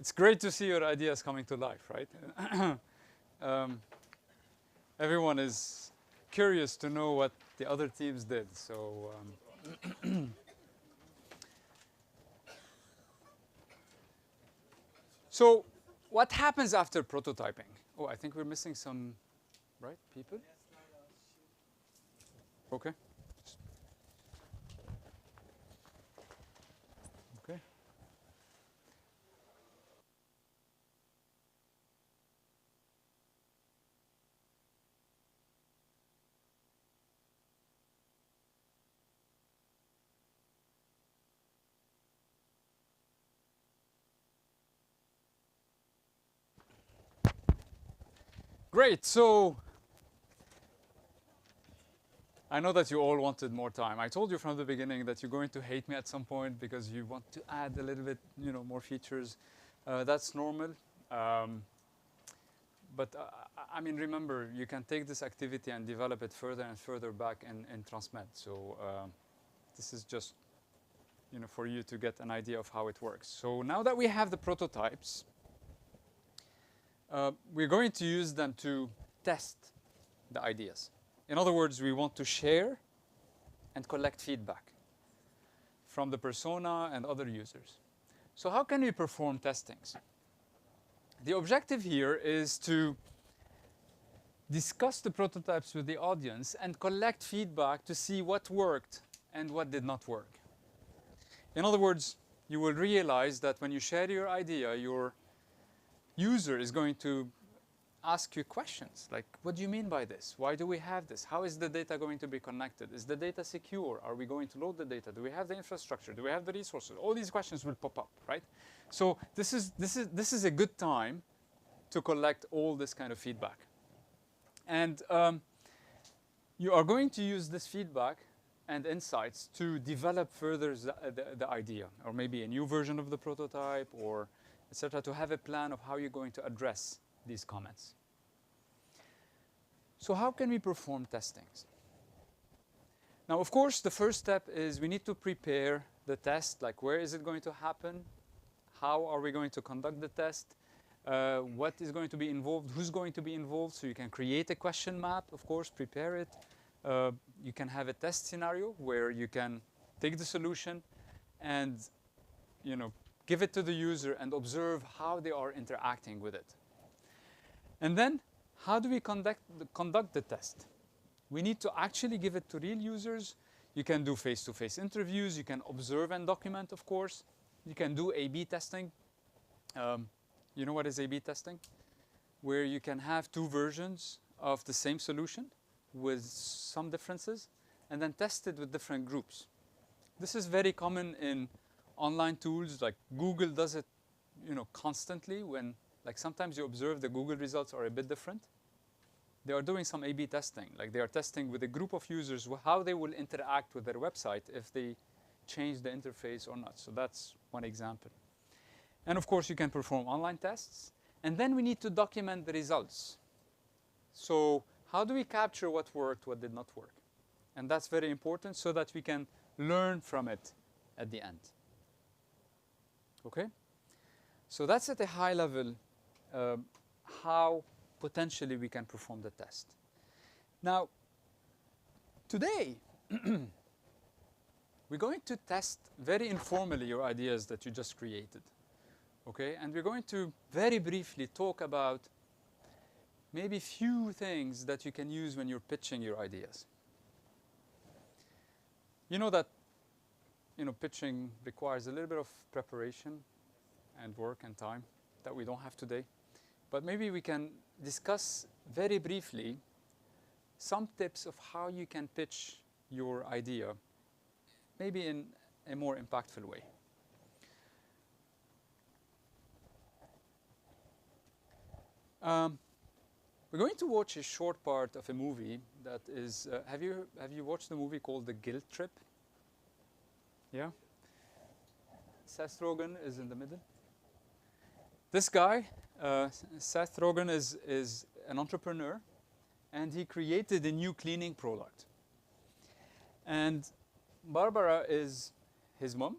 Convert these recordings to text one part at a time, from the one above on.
It's great to see your ideas coming to life, right? Everyone is curious to know what the other teams did. So, so what happens after prototyping? Oh, I think we're missing some, right, people? Okay. Okay. Great. So I know that you all wanted more time. I told you from the beginning that you're going to hate me at some point because you want to add a little bit, more features. That's normal. But I mean, remember, you can take this activity and develop it further and further back in Transmed. So this is just, for you to get an idea of how it works. So now that we have the prototypes, we're going to use them to test the ideas. In other words, we want to share and collect feedback from the persona and other users. So how can we perform testings? The objective here is to discuss the prototypes with the audience and collect feedback to see what worked and what did not work. In other words, you will realize that when you share your idea, your user is going to ask you questions like, what do you mean by this? Why do we have this? How is the data going to be connected? Is the data secure? Are we going to load the data? Do we have the infrastructure? Do we have the resources? All these questions will pop up, right? So this is a good time to collect all this kind of feedback. And you are going to use this feedback and insights to develop further the idea, or maybe a new version of the prototype, or etc., to have a plan of how you're going to address these comments. So how can we perform testings? Now, of course, the first step is we need to prepare the test, like where is it going to happen? How are we going to conduct the test? What is going to be involved? Who's going to be involved? So you can create a question map, of course, prepare it. You can have a test scenario where you can take the solution and, give it to the user and observe how they are interacting with it. And then, how do we conduct the test? We need to actually give it to real users. You can do face-to-face interviews. You can observe and document, of course. You can do A/B testing. You know what is A/B testing? Where you can have two versions of the same solution with some differences and then test it with different groups. This is very common in online tools, like Google does it, constantly when, like sometimes you observe the Google results are a bit different. They are doing some A/B testing, like they are testing with a group of users how they will interact with their website if they change the interface or not. So that's one example. And of course, you can perform online tests. And then we need to document the results. So how do we capture what worked, what did not work? And that's very important so that we can learn from it at the end. Okay? So that's at a high level how potentially we can perform the test. Now, today, we're going to test very informally your ideas that you just created. Okay? And we're going to very briefly talk about maybe few things that you can use when you're pitching your ideas. You know that pitching requires a little bit of preparation and work and time that we don't have today. But maybe we can discuss very briefly some tips of how you can pitch your idea, maybe in a more impactful way. We're going to watch a short part of a movie that is, have you watched the movie called The Guilt Trip? Yeah? Seth Rogen is in the middle. This guy, Seth Rogen, is an entrepreneur, and he created a new cleaning product. And Barbara is his mom.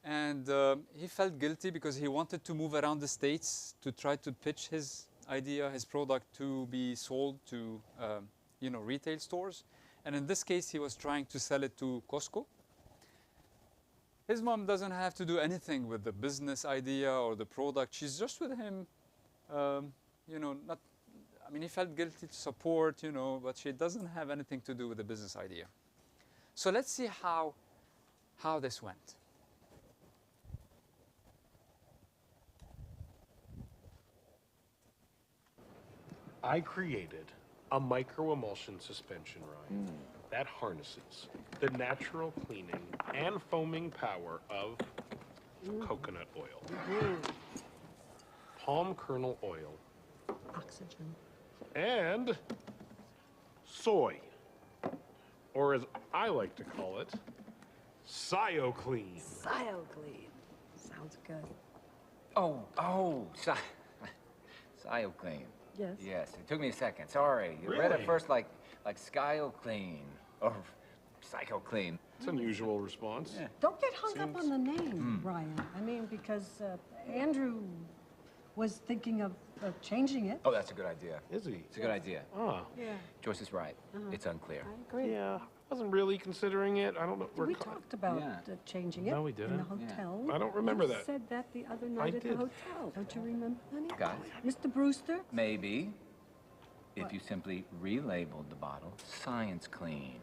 And he felt guilty because he wanted to move around the States to try to pitch his idea, his product, to be sold to retail stores. And in this case, he was trying to sell it to Costco. His mom doesn't have to do anything with the business idea or the product. She's just with him, he felt guilty to support, but she doesn't have anything to do with the business idea. So let's see how this went. I created a microemulsion suspension, Ryan, that harnesses the natural cleaning and foaming power of coconut oil, palm kernel oil, Oxygen. and soy, or as I like to call it, SioClean. SioClean. Sounds good. SioClean. Yes. Yes, it took me a second. Sorry. You read Really? it first like SkyoClean or PsychoClean. It's an unusual response. Yeah. Don't get hung up on the name, Ryan. I mean, because Andrew was thinking of changing it. Oh, that's a good idea. Is he? It's a good idea. Ah, Yeah. Joyce is right. It's unclear. I agree. yeah. I wasn't really considering it. I don't know. We talked about Yeah. changing it No, we in the didn't. hotel. I don't remember You that. said that the other night at did. the hotel. Don't you remember, honey? Guys, Mr. Brewster? maybe if What? you simply relabeled the bottle Science Clean.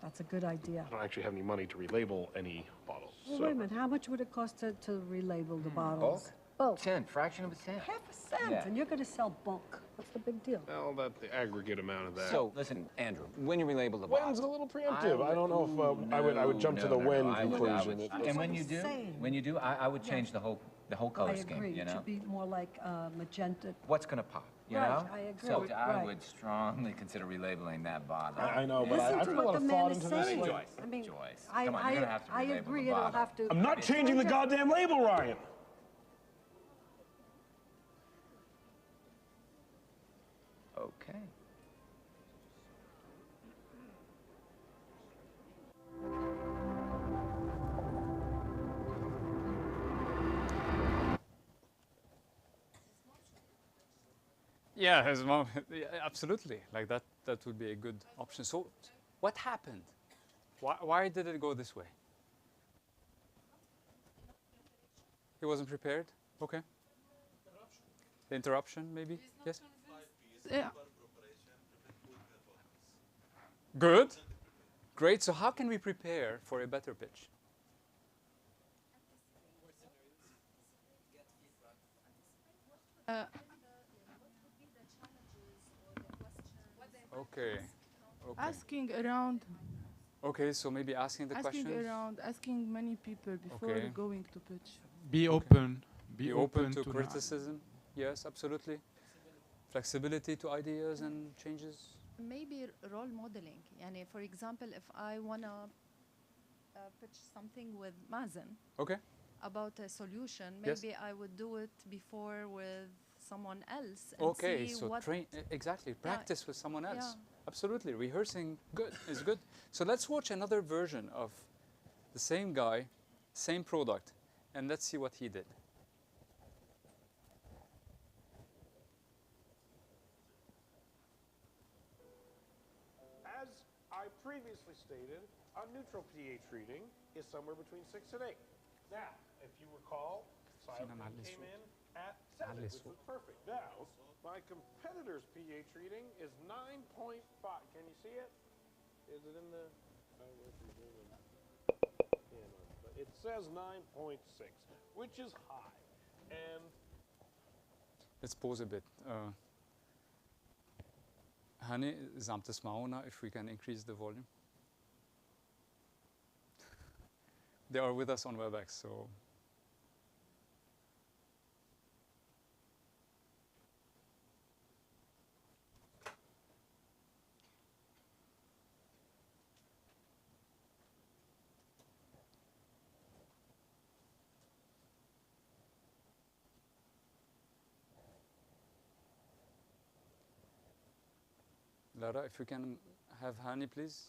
That's a good idea. I don't actually have any money to relabel any bottles. Well, so. wait a minute. How much would it cost to relabel the bottles? Bulk? Cent, fraction of a cent. Half a cent. Yeah. And you're going to sell bulk. What's the big deal? Well, that's the aggregate amount of that. So, listen, Andrew, when you relabel the when's a bottle, little preemptive. I don't know if I would jump to the when conclusion. And That's when what you he's do, saying. I would change the whole color I scheme. agree. You It know, should be more like magenta. what's gonna pop? You Right, know, I agree. so I Right. would strongly consider relabeling that bottle. I know, but Listen I to put a what lot the of man thought is into this. saying. Like, Joyce, I mean, Joyce, I, come on, I, you're gonna have to I relabel agree. the It'll bottle. have to. I'm not changing the goddamn label, Ryan. Okay. Yeah, his mom, yeah, absolutely. Like that would be a good option. So what happened? Why did it go this way? He wasn't prepared? Okay. The interruption, maybe? Yes? Yeah. Good. Great. So how can we prepare for a better pitch? Okay. Okay. Asking around, Okay, so maybe asking the questions. asking many people before Okay. going to pitch. Be open. Be open to criticism. Yes, absolutely. Flexibility to ideas and changes. Maybe role modeling. يعني for example, if I wanna pitch something with Mazen Okay. about a solution, Yes. maybe I would do it before with someone else and Okay, see so what train exactly. Practice with someone else. Yeah. Absolutely, rehearsing is good. So let's watch another version of the same guy, same product, and let's see what he did. As I previously stated, a neutral pH reading is somewhere between 6 and 8. Now, if you recall, Silent came in at 7, which was perfect. Now, my competitor's pH reading is 9.5. Can you see it? Is it in the... but it says 9.6, which is high. And Let's pause a bit. هاني إذا عم تسمعونا, if we can increase the volume. They are with us on WebEx, so. Lara, if you can have Hani, please.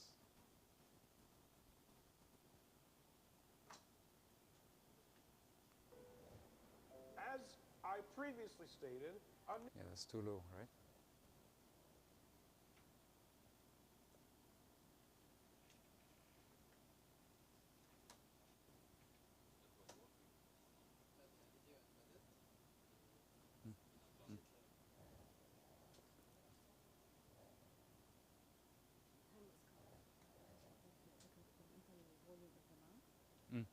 As I previously stated, Yeah, that's too low, right? Mm.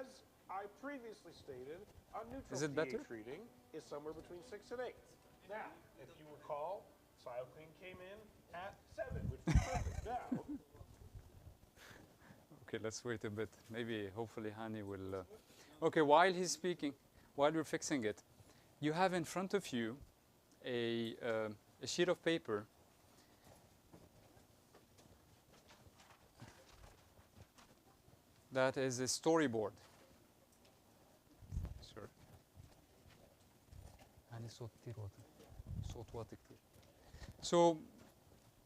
as I previously stated, a neutral Is it better? pH reading is somewhere between 6 and 8. Now, if you recall, Cyoclean came in at 7, which was perfect. Now, Okay, let's wait a bit. Maybe, hopefully, Hani will. Okay, while he's speaking, while we're fixing it, you have in front of you a sheet of paper that is a storyboard. Sure. So,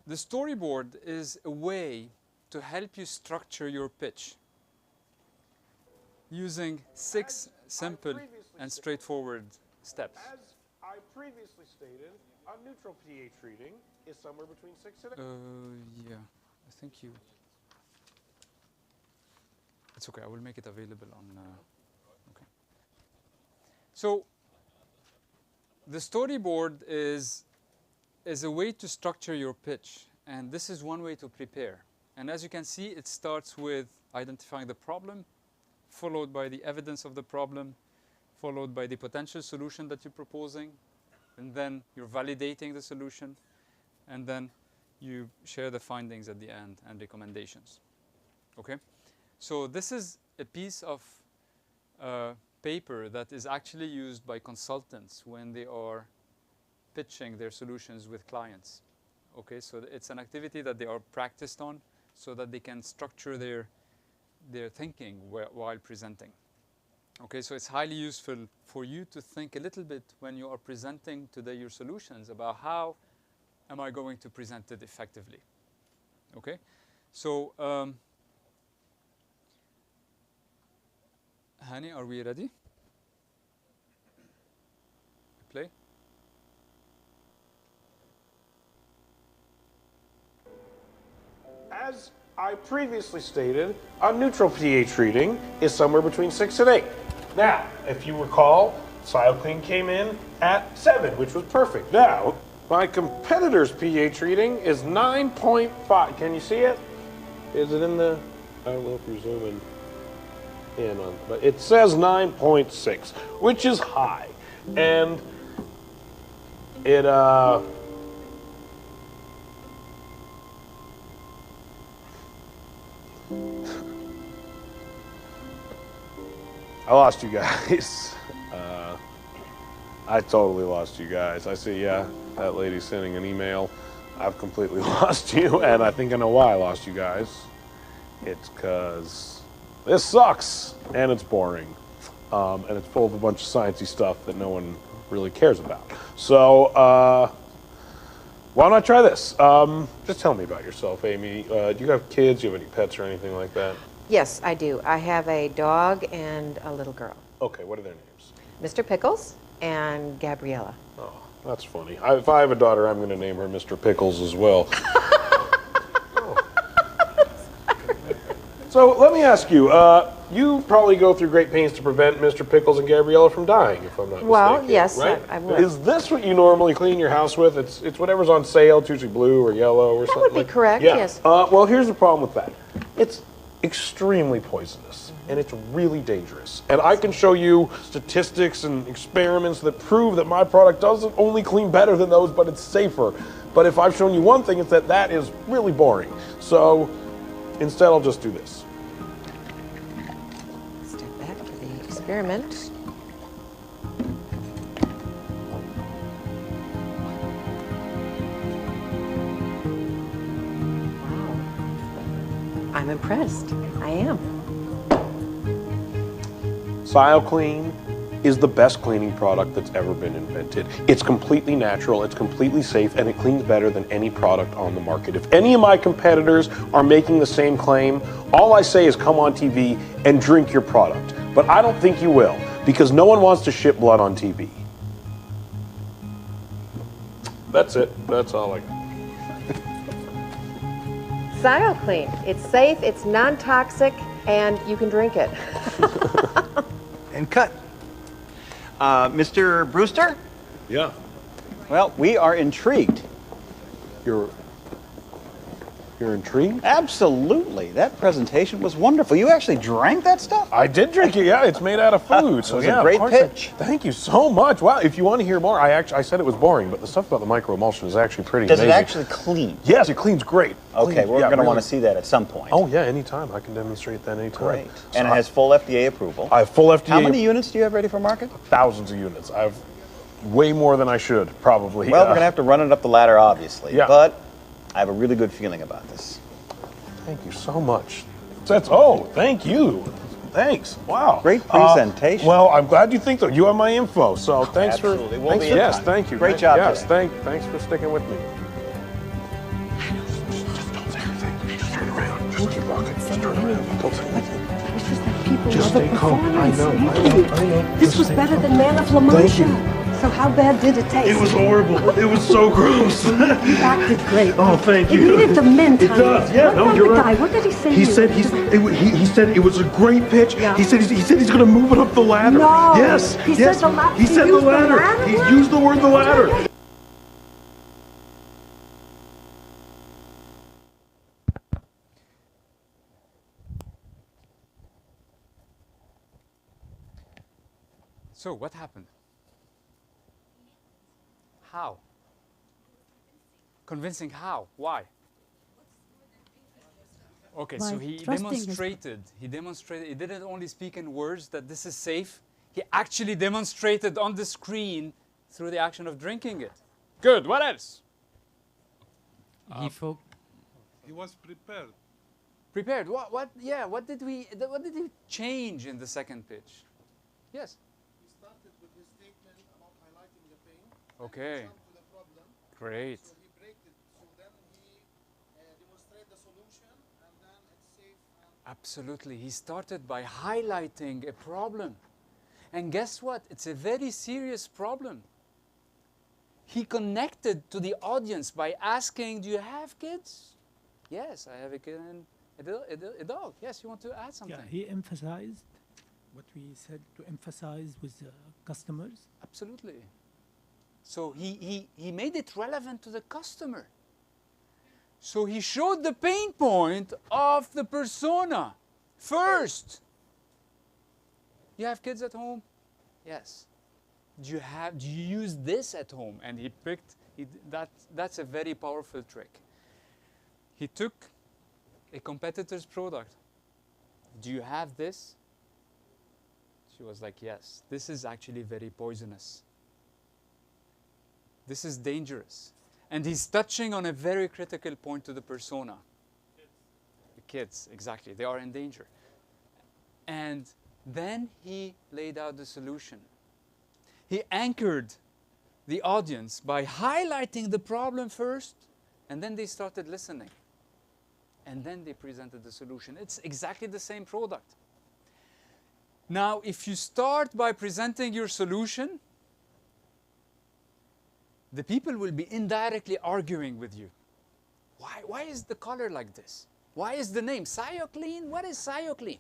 the storyboard is a way to help you structure your pitch using 6 simple and straightforward steps. as I previously stated, a neutral pH reading is somewhere between 6 and 8. Yeah, I think you. It's okay. I will make it available on. Okay. So the storyboard is a way to structure your pitch, and this is one way to prepare. And as you can see, it starts with identifying the problem, followed by the evidence of the problem, followed by the potential solution that you're proposing, and then you're validating the solution, and then you share the findings at the end and recommendations. Okay? So this is a piece of paper that is actually used by consultants when they are pitching their solutions with clients. Okay, so it's an activity that they are practiced on so that they can structure their thinking while presenting. Okay, so it's highly useful for you to think a little bit when you are presenting today your solutions about how am I going to present it effectively. Okay, so Hani, are we ready? Play. As I previously stated, a neutral pH reading is somewhere between 6 and 8. Now, if you recall, Cyoclean came in at 7, which was perfect. Now, my competitor's pH reading is 9.5. Can you see it? Is it in the... I don't know if you're zooming in on... But it says 9.6, which is high. And it, I lost you guys. I totally lost you guys. I see, yeah, that lady's sending an email. I've completely lost you, and I think I know why I lost you guys. It's because this sucks, and it's boring, and it's full of a bunch of sciencey stuff that no one really cares about. So, why don't I try this? Just tell me about yourself, Amy. Do you have kids? Do you have any pets or anything like that? Yes, I do. I have a dog and a little girl. Okay, what are their names? Mr. Pickles and Gabriella. Oh, that's funny. If I have a daughter, I'm going to name her Mr. Pickles as well. So let me ask you, you probably go through great pains to prevent Mr. Pickles and Gabriella from dying, if I'm not Well, mistaken. yes, right? I would. Is this what you normally clean your house with? It's whatever's on sale. It's usually blue or yellow or something. That would be correct, yeah. yes. Well, here's the problem with that. It's extremely poisonous, and it's really dangerous. And I can show you statistics and experiments that prove that my product doesn't only clean better than those, but it's safer. But if I've shown you one thing, it's that that is really boring. So instead, I'll just do this. Step back to the experiment. I'm impressed. I am. SioClean is the best cleaning product that's ever been invented. It's completely natural, it's completely safe, and it cleans better than any product on the market. If any of my competitors are making the same claim, all I say is come on TV and drink your product. But I don't think you will, because no one wants to shit blood on TV. That's it. That's all I got. SioClean. It's safe, it's non-toxic, and you can drink it. And cut. Mr. Brewster? Yeah. Well, we are intrigued. You're intrigued? Absolutely. That presentation was wonderful. You actually drank that stuff? I did drink it, yeah. It's made out of food. So It was yeah, a great of course pitch. Thank you so much. Wow, if you want to hear more, I said it was boring, but the stuff about the microemulsion is actually pretty Does amazing. it actually clean? Yes, it cleans great. Okay, Cleans, we're yeah, going to want really. to see that at some point. Oh yeah, anytime. I can demonstrate that anytime. Great. So And it has full FDA approval. I have full FDA. How many units do you have ready for market? Thousands of units. I've way more than I should, probably. Well, we're going to have to run it up the ladder, obviously. Yeah. But I have a really good feeling about this. Thank you so much. Thank you. Thanks. Wow. Great presentation. Well, I'm glad you think so. You have my info, so thanks Absolutely. for. We'll Thanks be for in yes, touch. thank you. Great job Yes, today. thanks for sticking with me. Just don't say anything. Just turn around. Just keep walking. Just turn around. Don't say anything. It's just that people Just love the stay calm. I performance. know. I know. This Just was stay better calm. than Man of La Thank you. Mancha. So how bad did it taste? It was horrible. It was so gross. You acted great. Oh, thank you. It needed the mint. It honey. does. Yeah. What No, about you're the right. guy? What did he say? He to said you? he said it was a great pitch. Yeah. He said he's going to move it up the ladder. No. Yes. He yes. said the la- He he said the used the ladder. ladder He word? used the word the ladder. So what happened? How? Convincing how? Why? Okay, so By he trusting his- demonstrated, he didn't only speak in words that this is safe, he actually demonstrated on the screen through the action of drinking it. Good, what else? He was prepared. Prepared, what did we change in the second pitch? Yes? He started with his statement about highlighting the pain. Okay, Jump to the problem. great. So he break it. So then he demonstrate the solution, and then it's safe. And Absolutely. He started by highlighting a problem. And guess what? It's a very serious problem. He connected to the audience by asking, do you have kids? Yes, I have a kid and a dog. Yes, you want to add something? Yeah, he emphasized what we said to emphasize with customers. Absolutely. So he made it relevant to the customer. So he showed the pain point of the persona first. You have kids at home? Yes. Do you use this at home? And he picked that's a very powerful trick. He took a competitor's product. Do you have this? She was like, yes. This is actually very poisonous. This is dangerous. And he's touching on a very critical point to the persona. The kids, exactly. They are in danger. And then he laid out the solution. He anchored the audience by highlighting the problem first, and then they started listening. And then they presented the solution. It's exactly the same product. Now, if you start by presenting your solution, the people will be indirectly arguing with you. Why is the color like this? Why is the name SioClean? What is SioClean?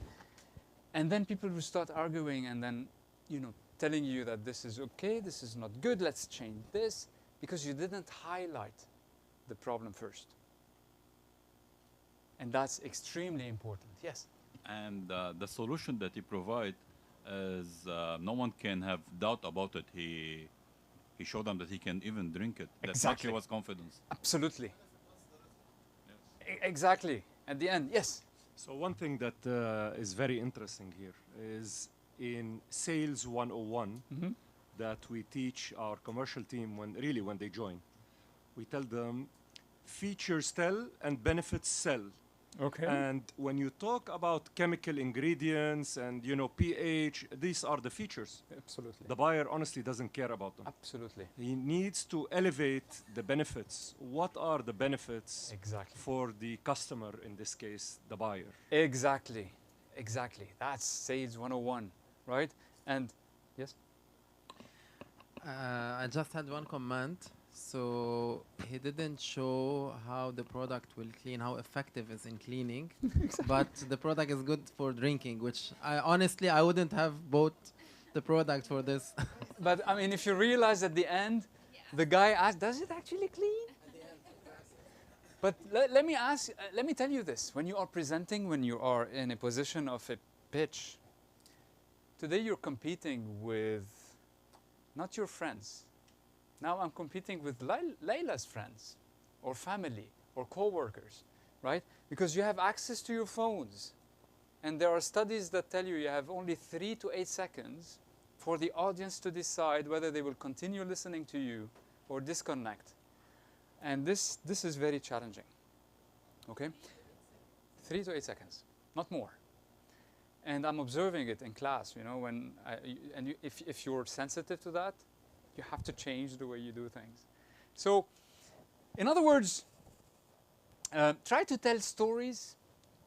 And then people will start arguing and then, telling you that this is okay, this is not good, let's change this, because you didn't highlight the problem first. And that's extremely important. Yes? And the solution that he provide is no one can have doubt about it. He showed them that he can even drink it. That Exactly. actually was confidence. Absolutely. Exactly. At the end, yes. So one thing that is very interesting here is in Sales 101 that we teach our commercial team when they join. We tell them features tell and benefits sell. Okay. And when you talk about chemical ingredients and pH, these are the features. Absolutely. The buyer honestly doesn't care about them. Absolutely. He needs to elevate the benefits. What are the benefits for the customer, in this case, the buyer? Exactly. Exactly. That's Sales 101, right? And yes? I just had one comment. So he didn't show how the product will clean, how effective is in cleaning, but the product is good for drinking, which I wouldn't have bought the product for this. But I mean, if you realize at the end, the guy asked, does it actually clean? But let me ask, let me tell you this. When you are presenting, when you are in a position of a pitch, today you're competing with not your friends. Now I'm competing with Layla's friends or family or co-workers, right? Because you have access to your phones. And there are studies that tell you have only 3 to 8 seconds for the audience to decide whether they will continue listening to you or disconnect. And this is very challenging, okay? 3 to 8 seconds, not more. And I'm observing it in class, when if you're sensitive to that, you have to change the way you do things. So, in other words, try to tell stories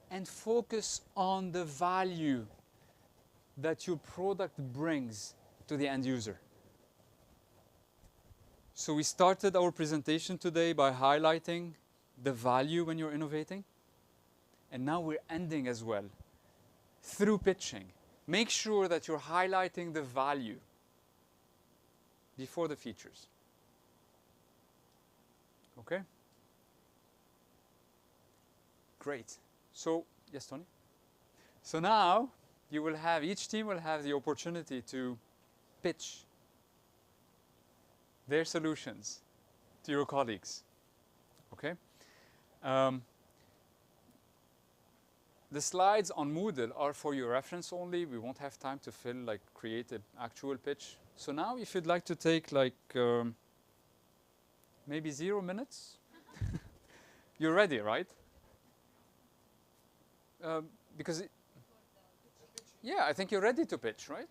and focus on the value that your product brings to the end user. So we started our presentation today by highlighting the value when you're innovating. And now we're ending as well through pitching. Make sure that you're highlighting the value before the features. Okay? Great. So, yes, Tony? So now, each team will have the opportunity to pitch their solutions to your colleagues. Okay? The slides on Moodle are for your reference only. We won't have time to create an actual pitch. So now if you'd like to take maybe 0 minutes, you're ready, right? Because, yeah, I think you're ready to pitch, right?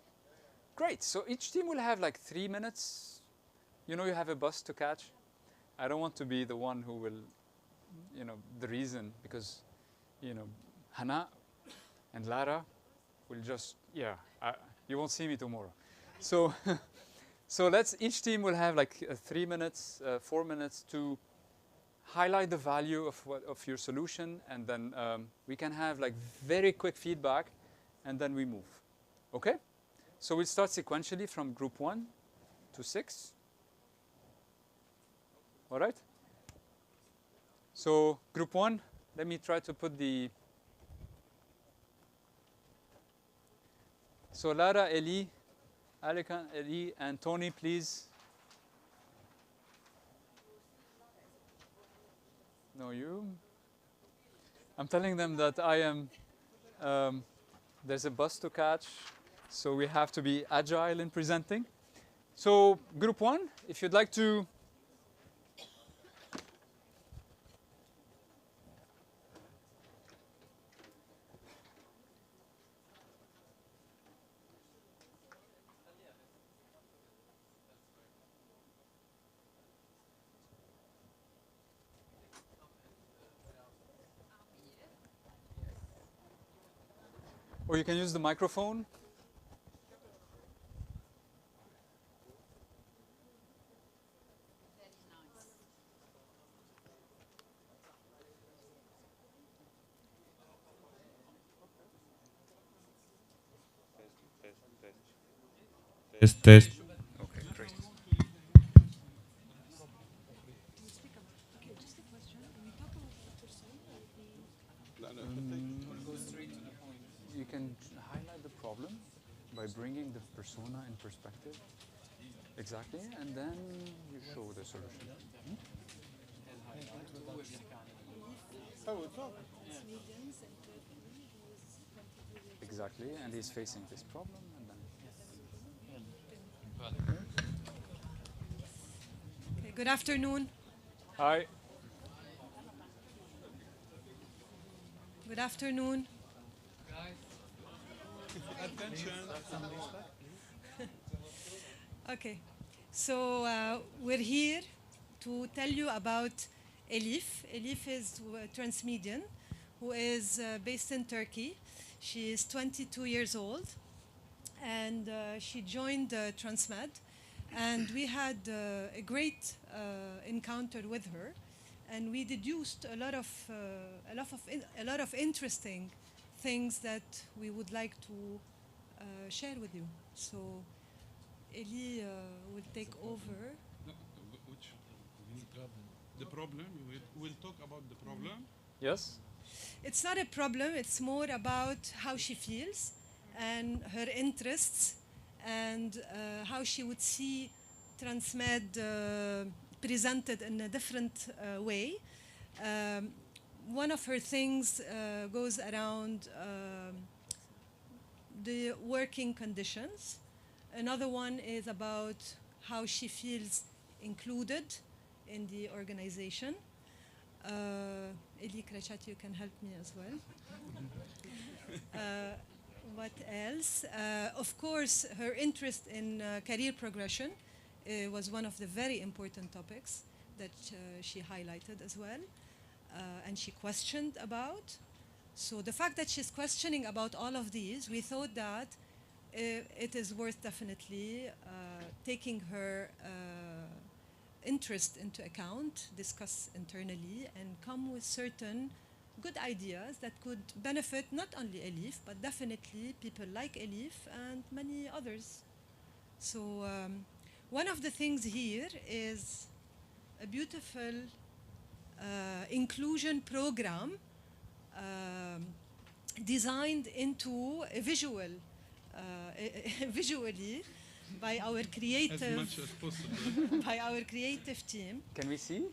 Great, so each team will have 3 minutes. You have a bus to catch. I don't want to be the one who will, the reason, because, Hana and Lara will just, you won't see me tomorrow. So, each team will have 3 minutes, 4 minutes to highlight the value of your solution, and then we can have very quick feedback, and then we move. Okay? So we'll start sequentially from group 1 to 6. All right? So group 1, let me try to put the... So Lara, Eli, Alikan, Eli, and Tony, please. No, you. I'm telling them that I am, there's a bus to catch, so we have to be agile in presenting. So group 1, if you'd like to. Or you can use the microphone. Test. Okay, great. You can highlight the problem by bringing the persona in perspective. Exactly, and then you show the solution. Exactly, and he's facing this problem, and then. Okay, good afternoon. Hi. afternoon. Attention. Okay, so we're here to tell you about Elif. Elif is Transmedian, who is based in Turkey. She is 22 years old, and she joined Transmed, and we had a great encounter with her, and we deduced a lot of interesting things that we would like to share with you. So Eli will take over. The problem, we'll talk about the problem. Yes? It's not a problem, it's more about how she feels and her interests and how she would see Transmed presented in a different way. One of her things goes around the working conditions. Another one is about how she feels included in the organization. Eli Krachat, you can help me as well. What else? Of course, her interest in career progression was one of the very important topics that she highlighted as well, and she questioned about. So the fact that she's questioning about all of these, we thought that it is worth definitely taking her interest into account, discuss internally, and come with certain good ideas that could benefit not only Elif, but definitely people like Elif and many others. So one of the things here is a beautiful inclusion program designed into a visually by our creative, as much as possible. by our creative team. Can we see?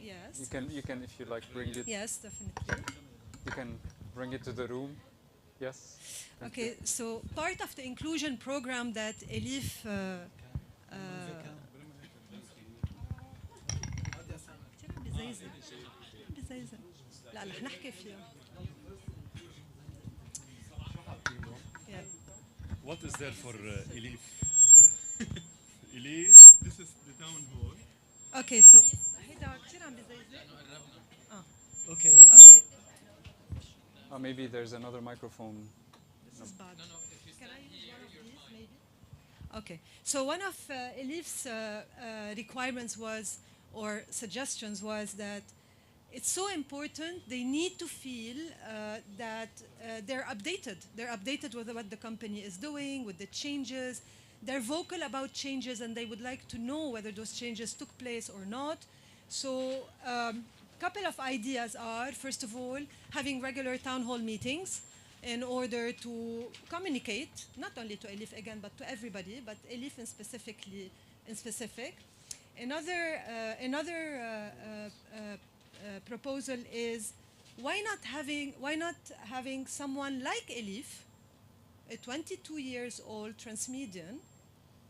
Yes. You can if you like bring it. Yes, definitely. You can bring it to the room. Yes. Okay, so part of the inclusion program that Elif لا رح نحكي فيها. What is there for Elif? Elif, this is the town hall. Okay, so هيدا كثير عم بزيزق. Okay. Okay. Maybe there's another microphone. This is bad. Can I use one of these, maybe? Okay. So one of Elif's requirements was, or suggestions was that it's so important, they need to feel that they're updated. They're updated with what the company is doing, with the changes. They're vocal about changes, and they would like to know whether those changes took place or not. So couple of ideas are, first of all, having regular town hall meetings in order to communicate, not only to Elif again, but to everybody, but Elif in specific. Another proposal is why not having someone like Elif, a 22 years old Transmedian,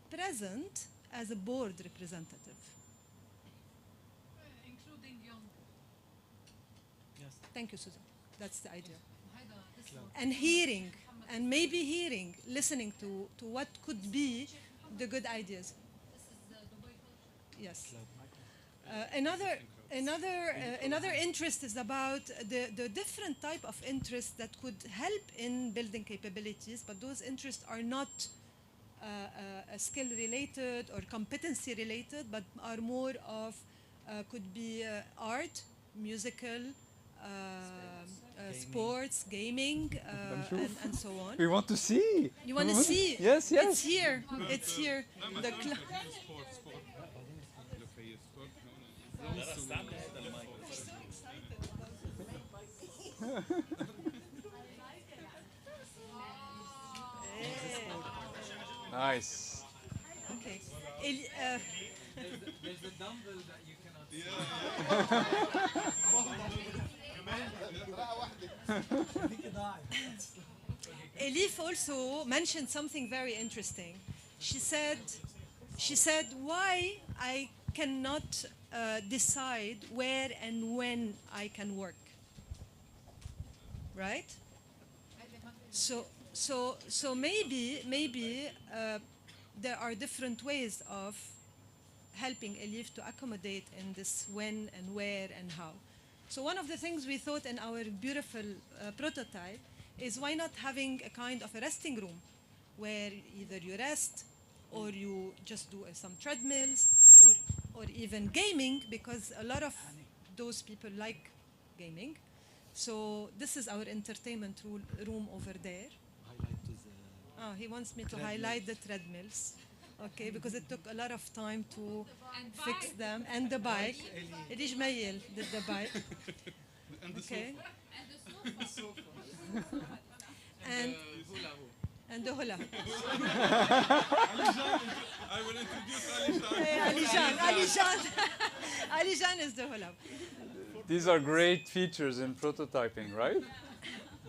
present as a board representative. Including young. Yes. Thank you, Susan. That's the idea. And hearing, and maybe hearing, listening to what could be the good ideas. Yes. Another interest is about the different type of interests that could help in building capabilities, but those interests are not skill related or competency related, but are more of could be art, musical, sports, gaming, and so on. We want to see. You want to see? Yes, yes. It's here. It's here. The Nice. Okay. There's a dumbbell that you cannot see. Elif also mentioned something very interesting. She said, why I cannot decide where and when I can work. right? So maybe there are different ways of helping Elif to accommodate in this when and where and how. So one of the things we thought in our beautiful prototype is why not having a kind of a resting room where either you rest or you just do some treadmills or even gaming, because a lot of those people like gaming. So this is our entertainment room over there. He wants me to highlight the treadmills. Okay, because it took a lot of time to fix them. And the bike. Eli Jmail did the bike. Okay. And the sofa. And the hula. I will introduce Ali Jan is the hula. These are great features in prototyping, right?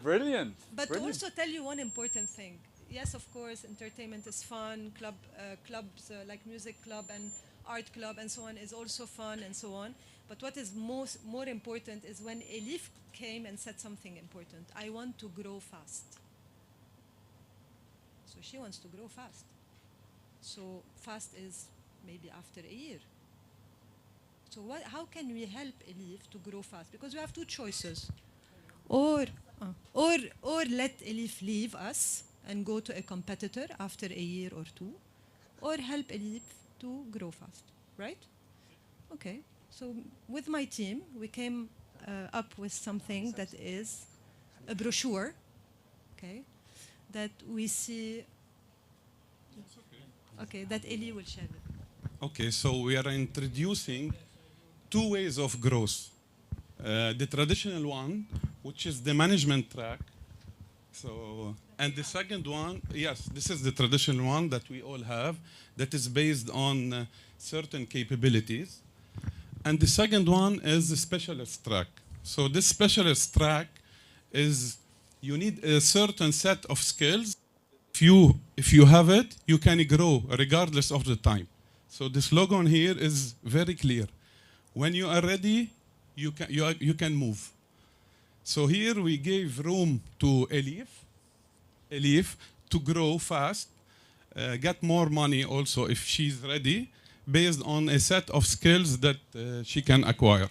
Brilliant. But Brilliant. also tell you one important thing. Yes, of course, entertainment is fun. Clubs like music club and art club and so on is also fun and so on. But what is more important is when Elif came and said something important. I want to grow fast. So she wants to grow fast. So fast is maybe after a year. So how can we help Elif to grow fast? Because we have two choices. Or let Elif leave us and go to a competitor after a year or two, or help Elif to grow fast, right? Okay, so with my team, we came up with something that is a brochure, okay, that we see, okay, that Eli will share it. Okay, so we are introducing two ways of growth. The traditional one, which is the management track. So, and the second one, yes, this is the traditional one that we all have, that is based on certain capabilities. And the second one is the specialist track. So this specialist track is, you need a certain set of skills. If you have it, you can grow regardless of the time. So the slogan here is very clear. When you are ready, you can move. So here we gave room to Elif to grow fast, get more money also if she's ready, based on a set of skills that she can acquire.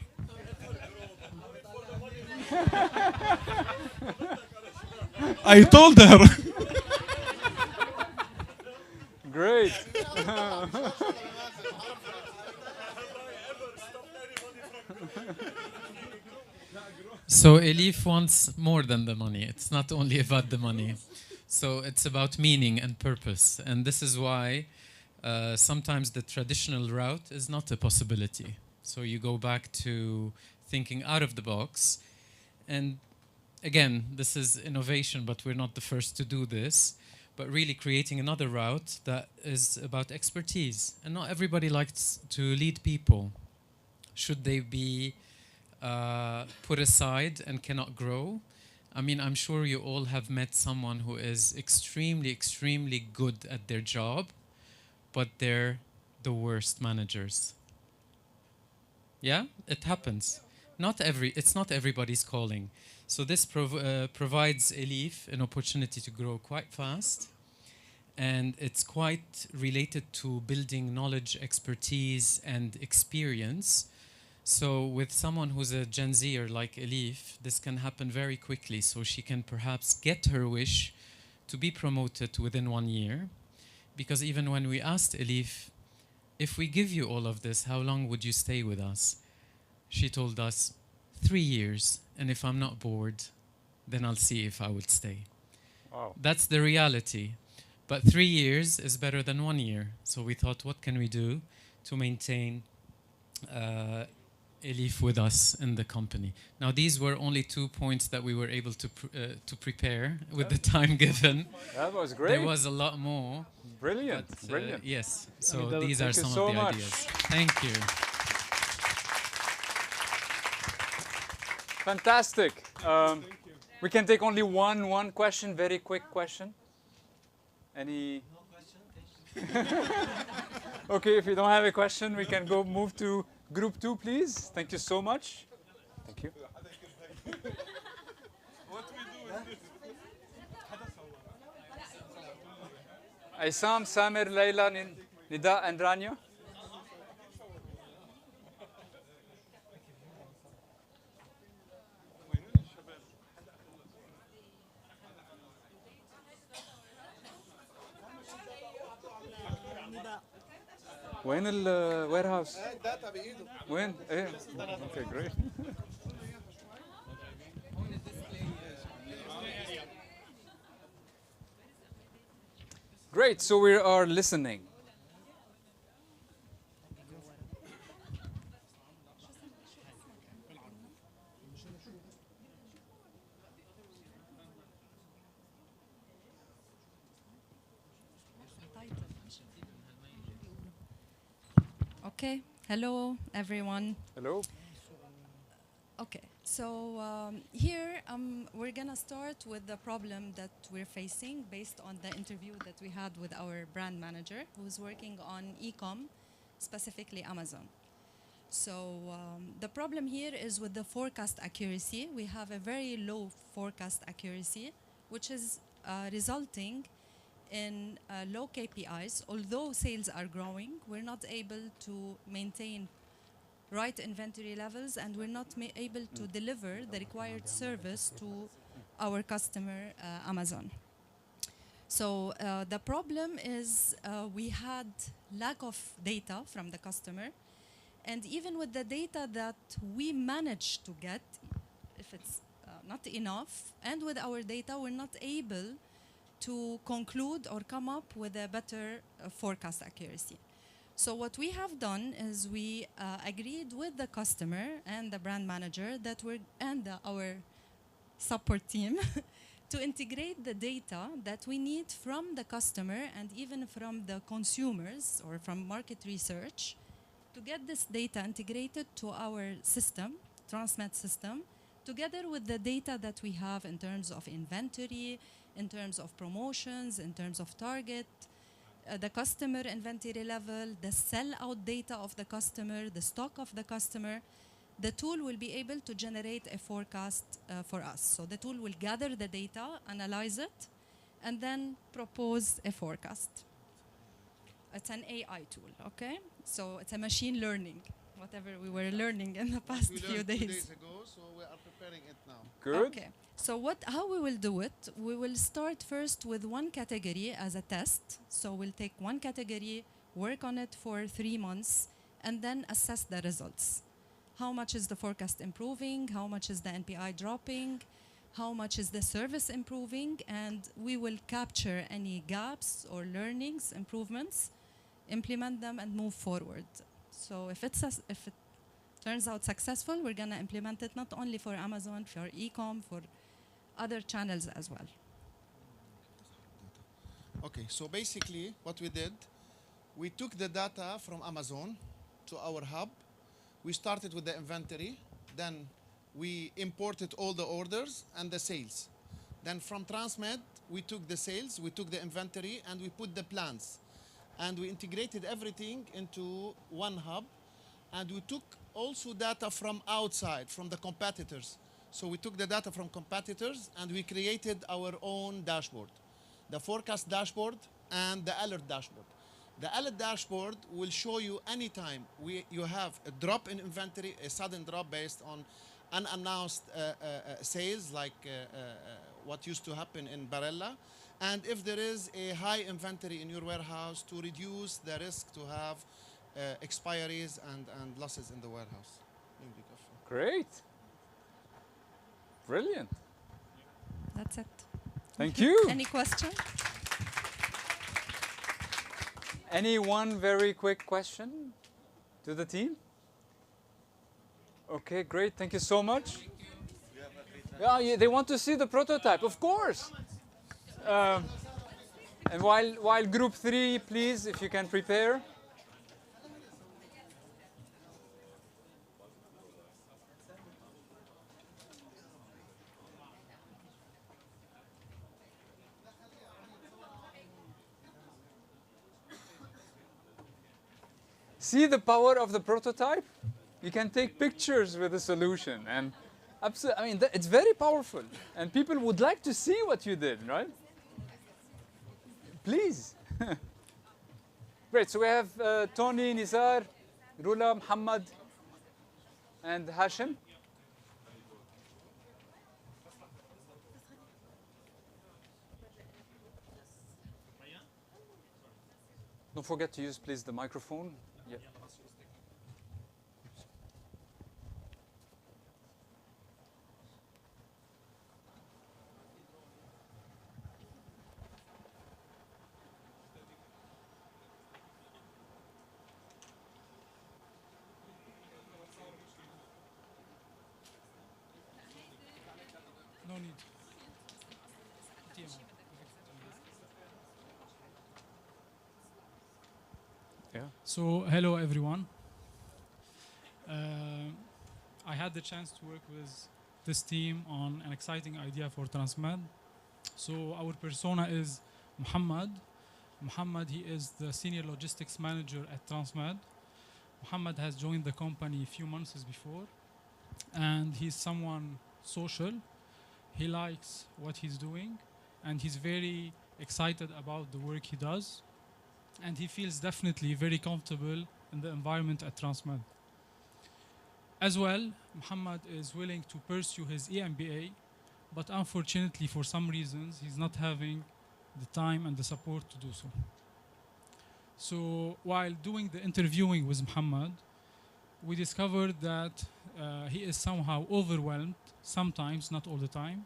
I told her. Great. So Elif wants more than the money. It's not only about the money. So it's about meaning and purpose. And this is why sometimes the traditional route is not a possibility. So you go back to thinking out of the box. And again, this is innovation, but we're not the first to do this. But really creating another route that is about expertise. And not everybody likes to lead people. Should they be put aside and cannot grow? I mean, I'm sure you all have met someone who is extremely, extremely good at their job, but they're the worst managers. Yeah, it happens. It's not everybody's calling. So this provides Elif an opportunity to grow quite fast, and it's quite related to building knowledge, expertise, and experience. So with someone who's a Gen Zer like Elif, this can happen very quickly. So she can perhaps get her wish to be promoted within 1 year. Because even when we asked Elif, if we give you all of this, how long would you stay with us? She told us 3 years. And if I'm not bored, then I'll see if I would stay. Wow. That's the reality. But 3 years is better than 1 year. So we thought, what can we do to maintain Elif with us in the company? Now, these were only 2 points that we were able to prepare with the time given. That was great. There was a lot more. Brilliant, but, brilliant. Yes, so these are some so of the much. ideas. Thank you. Fantastic. We can take only one question, very quick question. Any? No question. Okay, if you don't have a question, we can move to group 2, please. Thank you so much. Thank you. What we do Aysam, Samir, Layla, Nida, and Rania. وين الوير هاوس؟ الداتا بايده. وين؟ ايه. Okay, great. Great, so we are listening. Okay, hello everyone. Hello. Okay, so here we're gonna start with the problem that we're facing based on the interview that we had with our brand manager who's working on e-com, specifically Amazon. So the problem here is with the forecast accuracy. We have a very low forecast accuracy, which is resulting in low KPIs. Although sales are growing, we're not able to maintain right inventory levels, and we're not able to deliver the required service to our customer, Amazon. So the problem is we had lack of data from the customer, and even with the data that we managed to get, if it's not enough, and with our data, we're not able to conclude or come up with a better forecast accuracy. So what we have done is we agreed with the customer and the brand manager that our support team to integrate the data that we need from the customer and even from the consumers or from market research to get this data integrated to our system, Transmed system, together with the data that we have in terms of inventory, in terms of promotions, in terms of target, the customer inventory level, the sell-out data of the customer, the stock of the customer. The tool will be able to generate a forecast for us. So the tool will gather the data, analyze it, and then propose a forecast. It's an AI tool, okay? So it's a machine learning, whatever we were learning in the past few days. 2 days ago, so we are preparing it now. Good. Okay. So how we will do it, we will start first with one category as a test. So we'll take one category, work on it for 3 months, and then assess the results. How much is the forecast improving? How much is the NPI dropping? How much is the service improving? And we will capture any gaps or learnings, improvements, implement them, and move forward. So if it turns out successful, we're going to implement it not only for Amazon, for e-com, for other channels as well. Okay, so basically what we did, we took the data from Amazon to our hub. We started with the inventory, then we imported all the orders and the sales. Then from Transmed, we took the sales, we took the inventory, and we put the plans. And we integrated everything into one hub. And we took also data from outside, from the competitors. So we took the data from competitors and we created our own dashboard, the forecast dashboard and the alert dashboard. The alert dashboard will show you anytime you have a drop in inventory, a sudden drop based on unannounced sales, like what used to happen in Barella. And if there is a high inventory in your warehouse, to reduce the risk to have expiries and losses in the warehouse. Great. Brilliant. That's it. Thank you. Any question? Any one very quick question to the team? Okay, great. Thank you so much. Yeah, they want to see the prototype, of course. And while group 3, please, if you can prepare. See the power of the prototype? You can take pictures with the solution. And Absolutely. I mean, it's very powerful, and people would like to see what you did, right? Please. Great. So we have Tony, Nizar, Rula, Muhammad, and Hashim. Don't forget to use, please, the microphone. Yeah. No need. Yeah. So, hello everyone. I had the chance to work with this team on an exciting idea for Transmed. So, our persona is Muhammad. Muhammad, he is the senior logistics manager at Transmed. Muhammad has joined the company a few months before, and he's someone social. He likes what he's doing, and he's very excited about the work he does. And he feels definitely very comfortable in the environment at Transmed. As well, Muhammad is willing to pursue his EMBA, but unfortunately for some reasons, he's not having the time and the support to do so. So while doing the interviewing with Muhammad, we discovered that he is somehow overwhelmed, sometimes, not all the time,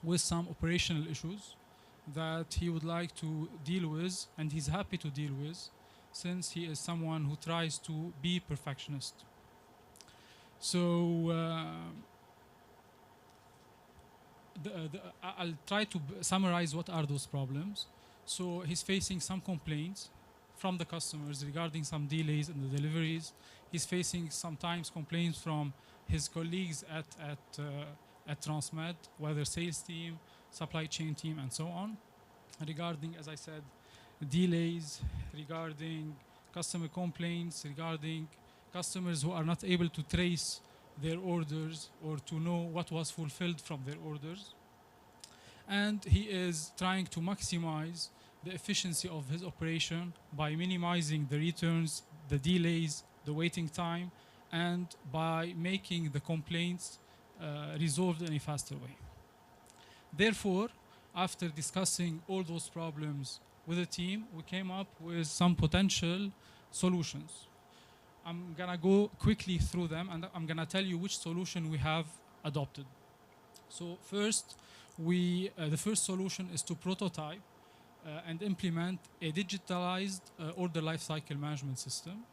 with some operational issues that he would like to deal with, and he's happy to deal with, since he is someone who tries to be perfectionist. So I'll try to summarize what are those problems. So he's facing some complaints from the customers regarding some delays in the deliveries. He's facing sometimes complaints from his colleagues at Transmed, whether sales team, supply chain team, and so on, regarding, as I said, delays, regarding customer complaints, regarding customers who are not able to trace their orders or to know what was fulfilled from their orders. And he is trying to maximize the efficiency of his operation by minimizing the returns, the delays, the waiting time, and by making the complaints resolved in a faster way. Therefore, after discussing all those problems with the team, we came up with some potential solutions. I'm gonna go quickly through them, and I'm gonna tell you which solution we have adopted. So first, the first solution is to prototype and implement a digitalized order lifecycle management system.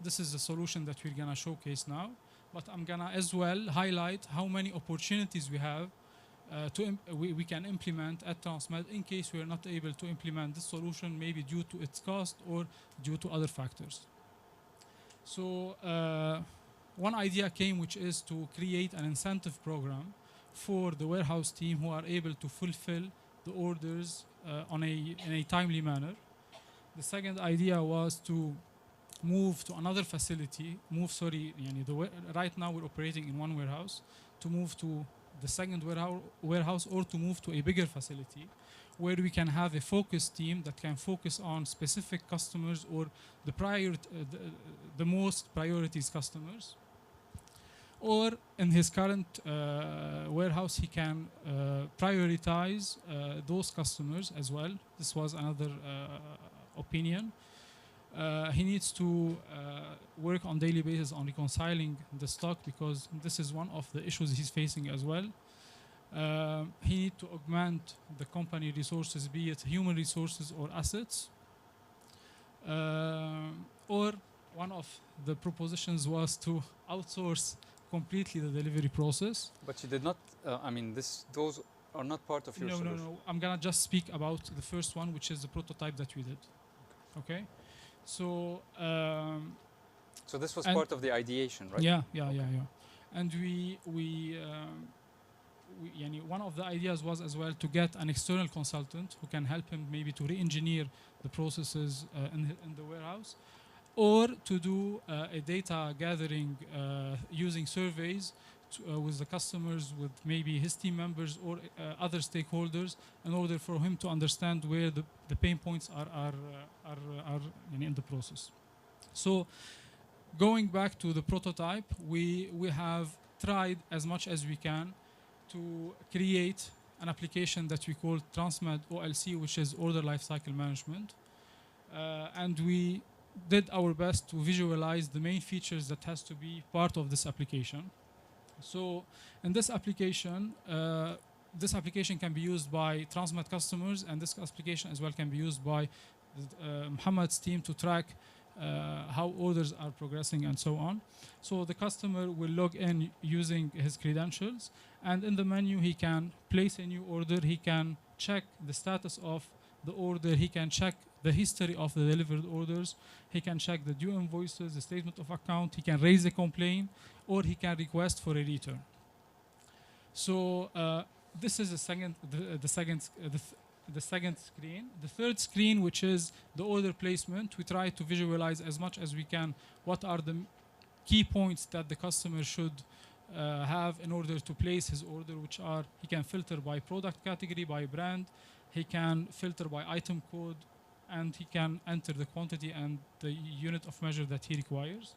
This is the solution that we're gonna showcase now, but I'm gonna as well highlight how many opportunities we have we can implement at Transmed in case we are not able to implement this solution, maybe due to its cost or due to other factors. So one idea came, which is to create an incentive program for the warehouse team who are able to fulfill the orders in a timely manner. The second idea was to move to another facility, right now we're operating in one warehouse, to move to the second warehouse or to move to a bigger facility where we can have a focus team that can focus on specific customers or the most priorities customers. Or in his current warehouse, he can prioritize those customers as well. This was another opinion. He needs to work on daily basis on reconciling the stock, because this is one of the issues he's facing as well. He needs to augment the company resources, be it human resources or assets. Or one of the propositions was to outsource completely the delivery process. But you did not, those are not part of your solution. No. I'm gonna just speak about the first one, which is the prototype that we did. Okay? So this was part of the ideation, right? Yeah. And one of the ideas was as well to get an external consultant who can help him maybe to re-engineer the processes in the warehouse, or to do a data gathering using surveys with the customers, with maybe his team members or other stakeholders, in order for him to understand where the pain points are in the process. So, going back to the prototype, we have tried as much as we can to create an application that we call Transmed OLC, which is Order Lifecycle Management. And we did our best to visualize the main features that has to be part of this application. So in this application can be used by Transmed customers, and this application as well can be used by Muhammad's team to track how orders are progressing and so on. So the customer will log in using his credentials, and in the menu he can place a new order, he can check the status of the order, he can check the history of the delivered orders, he can check the due invoices, the statement of account, he can raise a complaint, or he can request for a return. So this is the second screen. The third screen, which is the order placement, we try to visualize as much as we can what are the key points that the customer should have in order to place his order, which are, he can filter by product category, by brand, he can filter by item code, and he can enter the quantity and the unit of measure that he requires.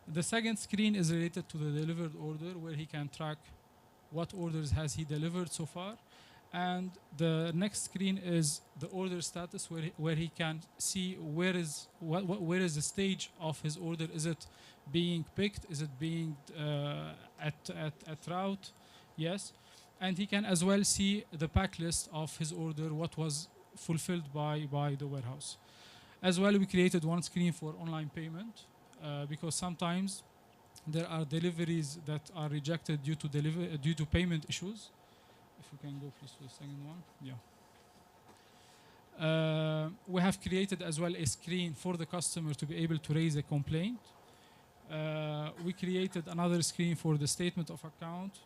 The second screen is related to the delivered order, where he can track what orders has he delivered so far. And the next screen is the order status, where he can see where is the stage of his order. Is it being picked? Is it being at route? Yes. And he can as well see the pack list of his order, what was fulfilled by the warehouse. As well, we created one screen for online payment because sometimes there are deliveries that are rejected due to payment issues. If you can go please to the second one. Yeah. We have created as well a screen for the customer to be able to raise a complaint. We created another screen for the statement of account,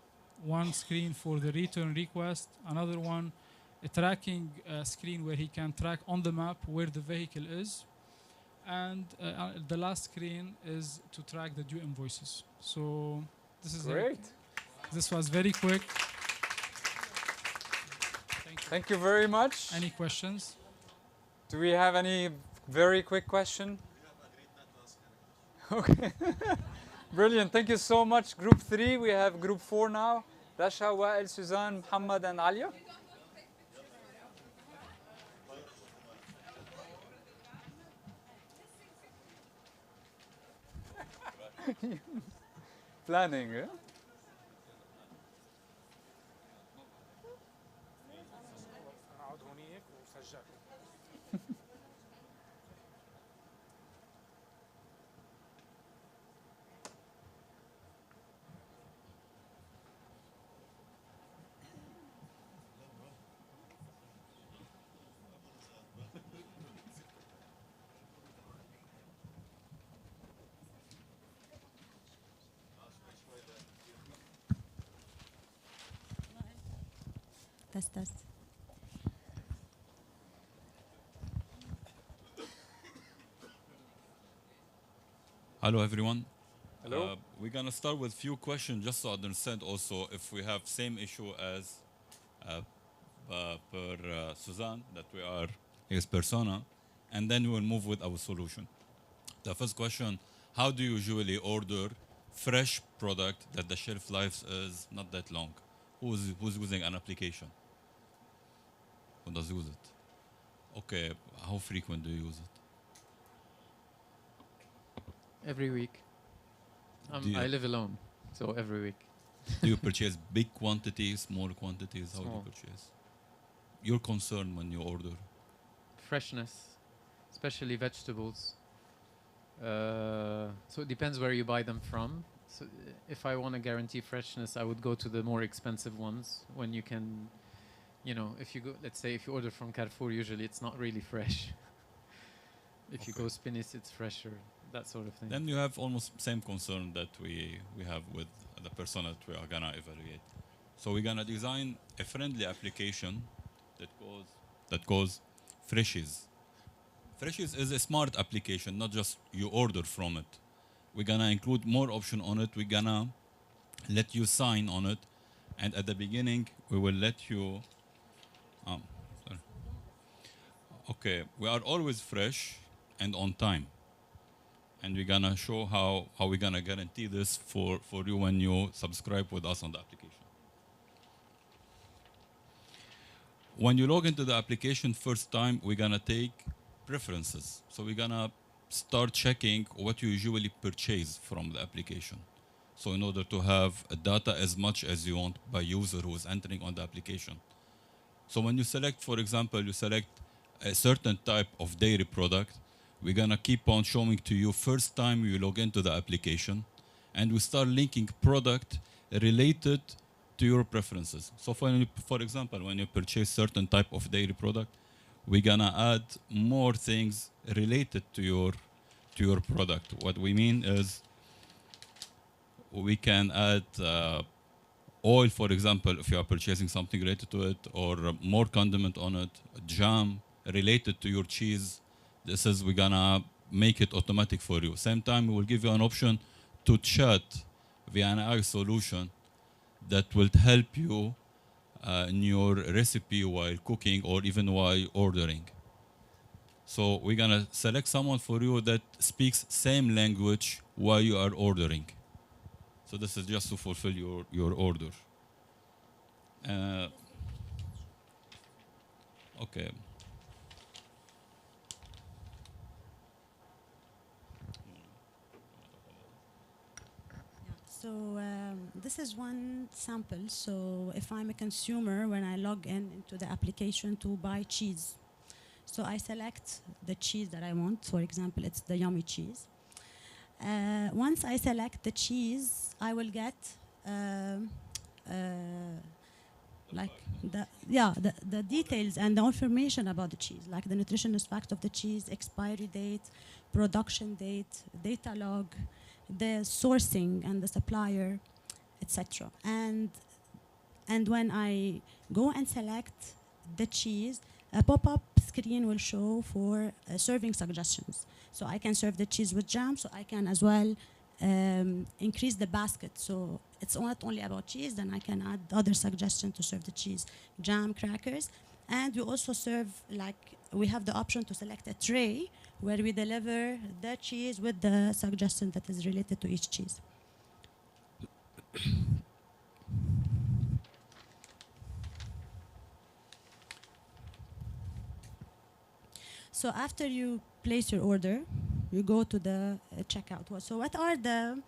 one screen for the return request, another one, a tracking screen where he can track on the map where the vehicle is. And the last screen is to track the due invoices. So this is great. This was very quick. Thank you very much. Any questions? Do we have any very quick question? Okay. Brilliant. Thank you so much. Group 3. We have Group 4 now. Rasha, Wael, Suzanne, Muhammad, and Alia. Planning, eh? Test. Hello, everyone. Hello. We're gonna start with few questions just to understand also if we have same issue as per Suzanne, that we are his persona, and then we will move with our solution. The first question: how do you usually order fresh product that the shelf life is not that long? Who's using an application? Who does use it? Okay, how frequent do you use it? Every week. I live alone, so every week. Do you purchase big quantities, small quantities? How do you purchase? Your concern when you order? Freshness, especially vegetables. So it depends where you buy them from. So if I want to guarantee freshness, I would go to the more expensive ones. When you can, if you go, let's say if you order from Carrefour, usually it's not really fresh. If you go Spinach, it's fresher, that sort of thing. Then you have almost same concern that we have with the person that we are gonna evaluate. So we're gonna design a friendly application that goes Freshies. Freshies is a smart application, not just you order from it. We're gonna include more option on it. We're gonna let you sign on it, and at the beginning we will let you. Sorry. Okay, we are always fresh and on time, and we're gonna show how we're gonna guarantee this for you when you subscribe with us on the application. When you log into the application first time, we're gonna take preferences. So we're gonna start checking what you usually purchase from the application. So in order to have data as much as you want by user who is entering on the application. So when you select, for example, you select a certain type of dairy product, we're gonna keep on showing to you first time you log into the application, and we start linking product related to your preferences. So for example, when you purchase certain type of dairy product, we're gonna add more things related to your product. What we mean is we can add oil, for example, if you are purchasing something related to it, or more condiment on it, jam related to your cheese. This is, we're gonna make it automatic for you. Same time, we will give you an option to chat via an AI solution that will help you in your recipe while cooking or even while ordering. So we're gonna select someone for you that speaks same language while you are ordering. So this is just to fulfill your order. Okay. So this is one sample. So if I'm a consumer, when I log in into the application to buy cheese, so I select the cheese that I want. For example, it's the yummy cheese. Once I select the cheese, I will get like the details and the information about the cheese, like the nutritionist fact of the cheese, expiry date, production date, data log, the sourcing and the supplier, etc. And when I go and select the cheese, a pop-up screen will show for serving suggestions. So I can serve the cheese with jam, so I can as well increase the basket. So it's not only about cheese, then I can add other suggestions to serve the cheese, jam, crackers. And we also serve, like, we have the option to select a tray where we deliver the cheese with the suggestion that is related to each cheese. So after you place your order, you go to the checkout. So what are the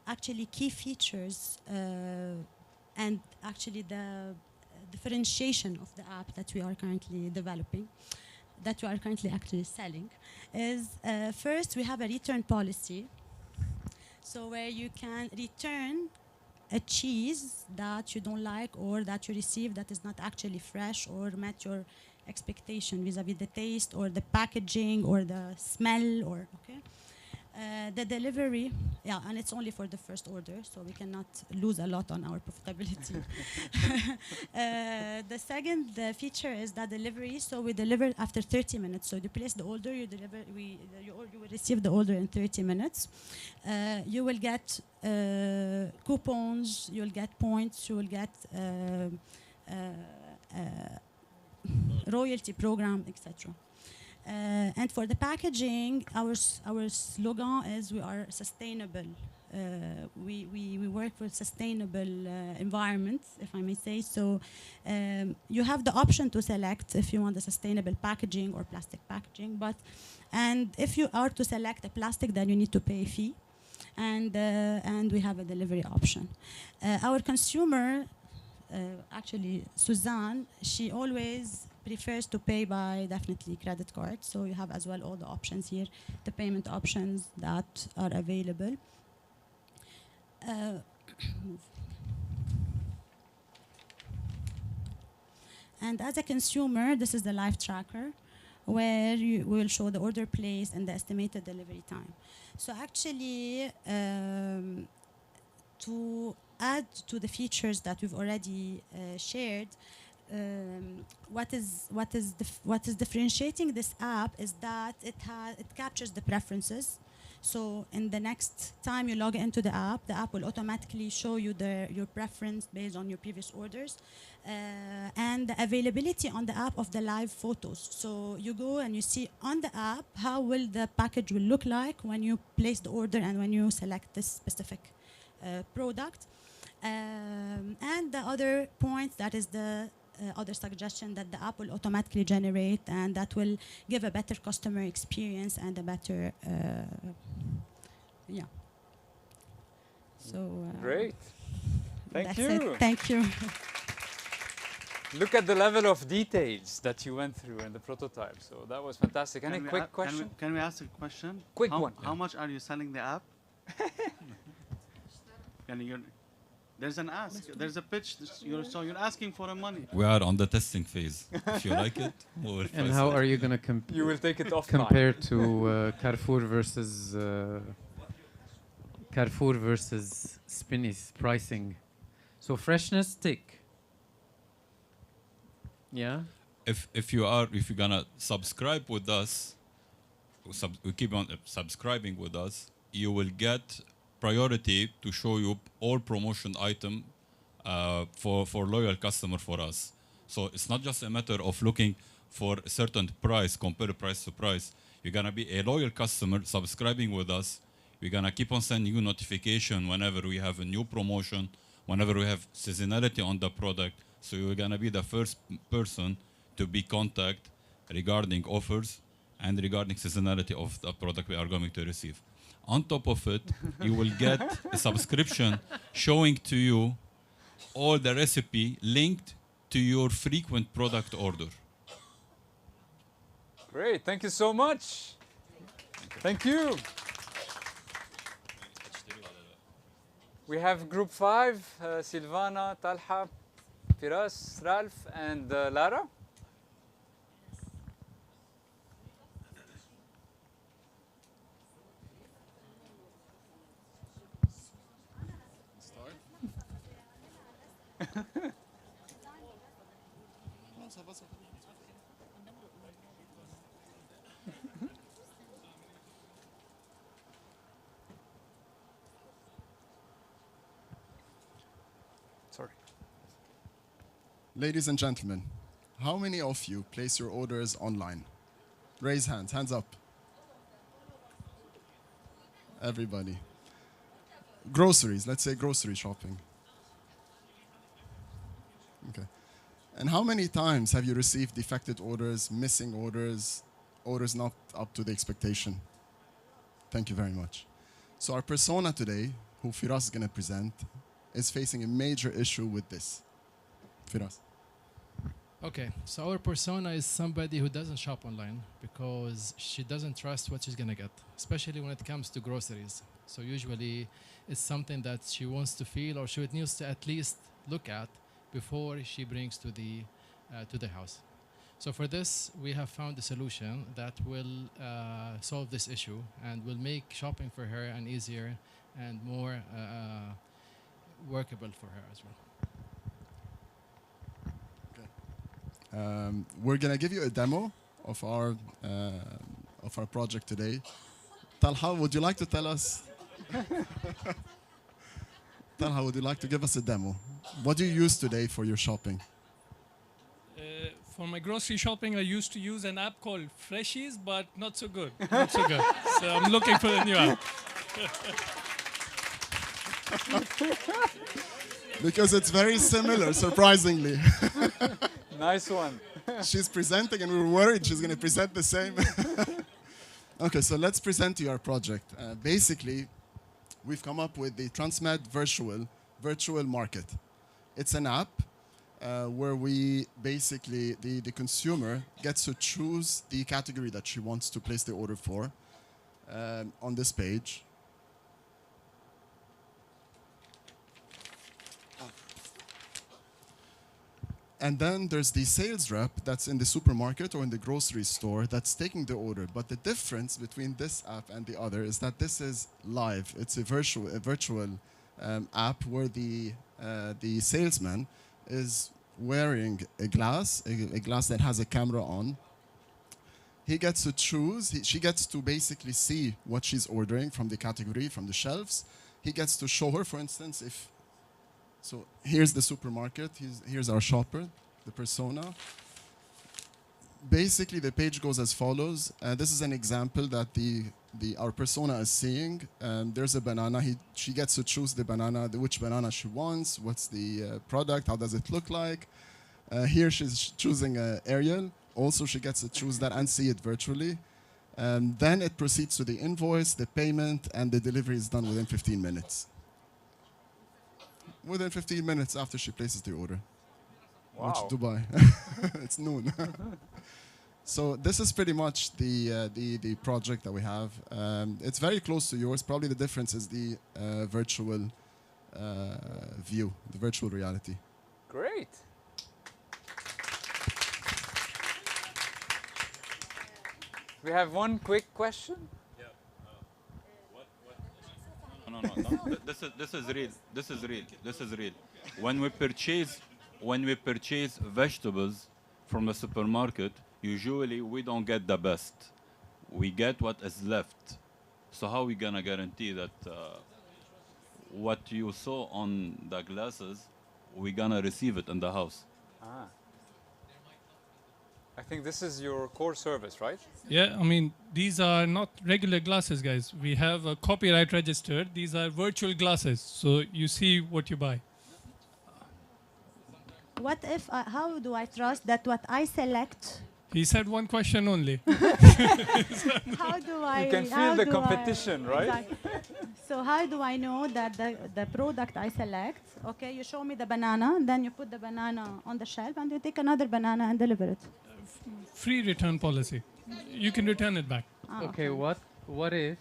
actually key features and actually the differentiation of the app that we are currently developing, that we are currently actually selling, is first we have a return policy. So where you can return a cheese that you don't like or that you receive that is not actually fresh or met your expectation vis-a-vis the taste or the packaging or the smell, or okay. The delivery, yeah, and it's only for the first order, so we cannot lose a lot on our profitability. The second feature is the delivery. So we deliver after 30 minutes. So you place the order, you deliver. You will receive the order in 30 minutes. You will get coupons. You will get points. You will get royalty program, etc. And for the packaging, our slogan is we are sustainable. We work for sustainable environment, if I may say. So you have the option to select if you want the sustainable packaging or plastic packaging. And if you are to select a plastic, then you need to pay a fee. And we have a delivery option. Our consumer, actually Suzanne, she always prefers to pay by definitely credit card. So you have as well all the options here, the payment options that are available. And as a consumer, this is the live tracker where you will show the order place and the estimated delivery time. So actually, to add to the features that we've already shared, what is differentiating this app is that it captures the preferences. So in the next time you log into the app will automatically show you your preference based on your previous orders, and the availability on the app of the live photos. So you go and you see on the app how will the package will look like when you place the order and when you select this specific product. And the other point, that is the other suggestion, that the app will automatically generate, and that will give a better customer experience and a better, yeah. So great. Thank that's you. it. Thank you. Look at the level of details that you went through in the prototype. So that was fantastic. Any quick question? Can we ask a question? Quick one. How much are you selling the app? There's an ask. There's a pitch. So you're asking for a money. We are on the testing phase. If you like it, we'll And how are you going to You will take it off compare to Carrefour versus Spinny's pricing? So freshness, tick. Yeah. If you're gonna subscribe with us, we keep on subscribing with us, you will get priority to show you all promotion item for loyal customer for us. So it's not just a matter of looking for a certain price, compare price to price. You're gonna be a loyal customer subscribing with us. We're gonna keep on sending you notification whenever we have a new promotion, whenever we have seasonality on the product. So you're gonna be the first person to be contacted regarding offers and regarding seasonality of the product we are going to receive. On top of it, you will get a subscription showing to you all the recipe linked to your frequent product order. Great, thank you so much. Thank you. We have group 5, Silvana, Talha, Firas, Ralph, and Lara. Sorry. Ladies and gentlemen, how many of you place your orders online? Raise hands up. Everybody. Groceries, let's say grocery shopping. Okay. And how many times have you received defected orders, missing orders, orders not up to the expectation? Thank you very much. So our persona today, who Firas is going to present, is facing a major issue with this. Firas. Okay, so our persona is somebody who doesn't shop online because she doesn't trust what she's gonna get, especially when it comes to groceries. So usually it's something that she wants to feel or she needs to at least look at before she brings to the house. So for this, we have found a solution that will solve this issue and will make shopping for her an easier and more workable for her as well. We're gonna give you a demo of our project today. Talha, would you like to tell us? Talha, would you like to give us a demo? What do you use today for your shopping? For my grocery shopping, I used to use an app called Freshies, but not so good. Not so good. So I'm looking for a new app. Because it's very similar, surprisingly. Nice one. She's presenting and we're worried she's going to present the same. Okay, so let's present to you our project. Basically, we've come up with the Transmed virtual market. It's an app where we basically, the consumer gets to choose the category that she wants to place the order for on this page. And then there's the sales rep that's in the supermarket or in the grocery store that's taking the order. But the difference between this app and the other is that this is live. It's a virtual app where the salesman is wearing a glass that has a camera on. He gets to choose. She gets to basically see what she's ordering from the category, from the shelves. He gets to show her, for instance, if... So here's the supermarket. Here's our shopper, the persona. Basically, the page goes as follows. This is an example that our persona is seeing. There's a banana. She gets to choose the banana, which banana she wants, what's the product, how does it look like. Here she's choosing Ariel. Also, she gets to choose that and see it virtually. Then it proceeds to the invoice, the payment, and the delivery is done within 15 minutes. Within 15 minutes after she places the order. Wow. Which Dubai. It's noon. So this is pretty much the project that we have. It's very close to yours. Probably the difference is the virtual view, the virtual reality. Great. We have one quick question. Yeah. No. This is real. This is real. This is real. When we purchase vegetables from a supermarket, usually we don't get the best. We get what is left. So how are we gonna guarantee that what you saw on the glasses, we're gonna receive it in the house? Ah. I think this is your core service, right? Yeah, I mean, these are not regular glasses, guys. We have a copyright registered. These are virtual glasses, so you see what you buy. What if, how do I trust that what I select? He said one question only. How do I... You can feel the competition, right? Exactly. So how do I know that the product I select, okay, you show me the banana, then you put the banana on the shelf and you take another banana and deliver it? Free return policy. You can return it back. Okay, what if,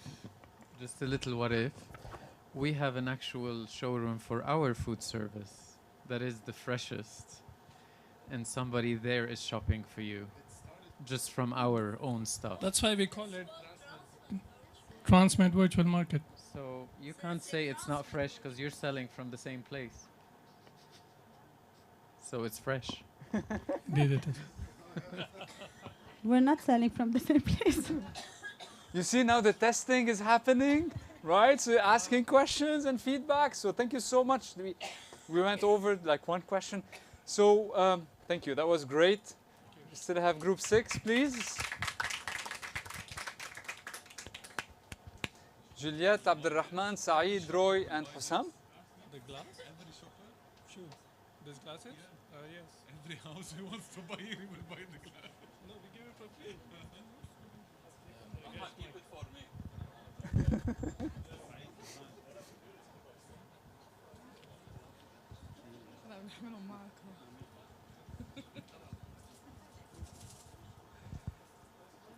just a little what if, we have an actual showroom for our food service that is the freshest, and somebody there is shopping for you, just from our own stuff. That's why we call it Transmed Virtual Market. So you can't say it's not fresh because you're selling from the same place. So it's fresh. Indeed it is. We're not selling from the same place. You see now the testing is happening, right? So you're asking questions and feedback. So thank you so much. We went over like one question. So thank you. That was great. We still have group 6, please. Juliette, Abdulrahman, Saeed, Roy, and Hussam. The glass? Every shopper? Sure. There's glasses? Yes. Every house who wants to buy it, he will buy the glass. No, we give it for free. Keep it for me.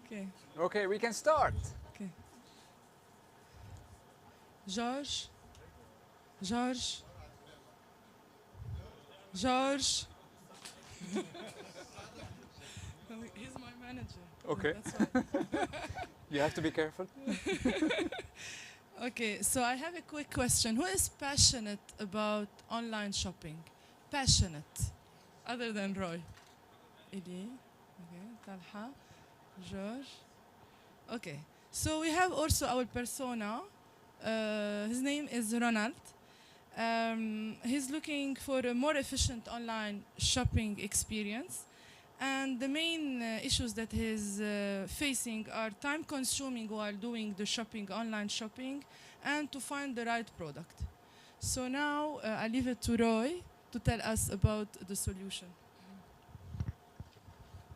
Okay. Okay, we can start. Okay. George. George. George. He's my manager. Okay. That's why. You have to be careful. Okay, so I have a quick question. Who is passionate about online shopping? Passionate, other than Roy? Eli, okay, Talha, George. Okay, so we have also our persona. His name is Ronald. He's looking for a more efficient online shopping experience. And the main issues that he's facing are time consuming while doing the shopping, online shopping, and to find the right product. So now I leave it to Roy to tell us about the solution.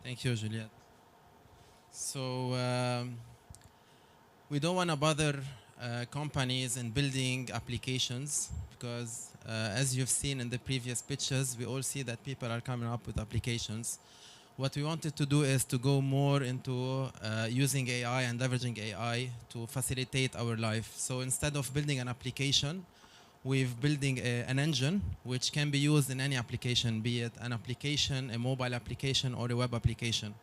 Thank you, Juliette. So we don't want to bother companies in building applications because as you've seen in the previous pitches, we all see that people are coming up with applications. What we wanted to do is to go more into using AI and leveraging AI to facilitate our life. So instead of building an application, we're building an engine which can be used in any application, be it an application, a mobile application, or a web application.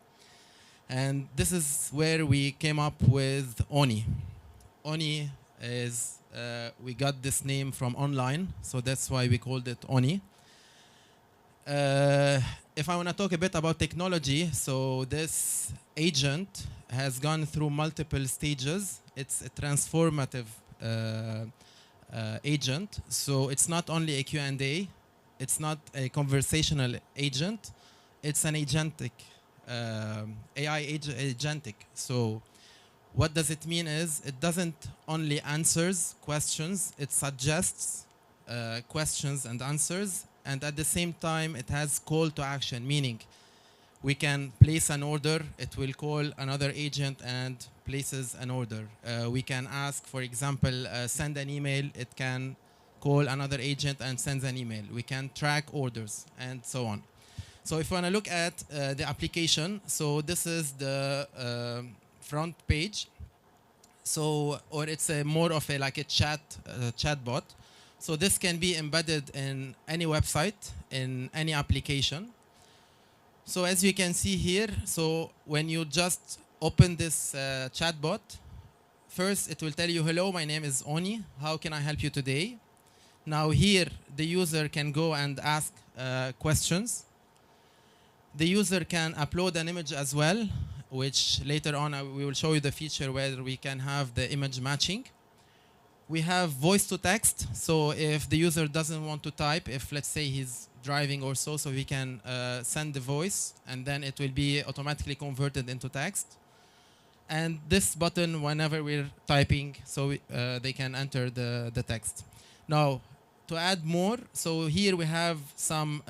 And this is where we came up with Oni. Oni is, we got this name from online, so that's why we called it Oni. if I want to talk a bit about technology, so this agent has gone through multiple stages. It's a transformative agent. So it's not only a Q&A, it's not a conversational agent, it's an agentic, agentic. So what does it mean is it doesn't only answers questions, it suggests questions and answers, and at the same time it has call to action, meaning we can place an order, it will call another agent and places an order. We can ask, for example, send an email, it can call another agent and sends an email. We can track orders and so on. So if you want to look at the application, so this is the front page. So, or it's a more of a like a chatbot. So this can be embedded in any website, in any application. So as you can see here, so when you just open this chatbot, first it will tell you, hello, my name is Oni. How can I help you today? Now here, the user can go and ask questions. The user can upload an image as well, which later on we will show you the feature where we can have the image matching. We have voice to text. So if the user doesn't want to type, if let's say he's driving or so we can send the voice and then it will be automatically converted into text. And this button, whenever we're typing, so they can enter the text. Now, to add more, so here we have some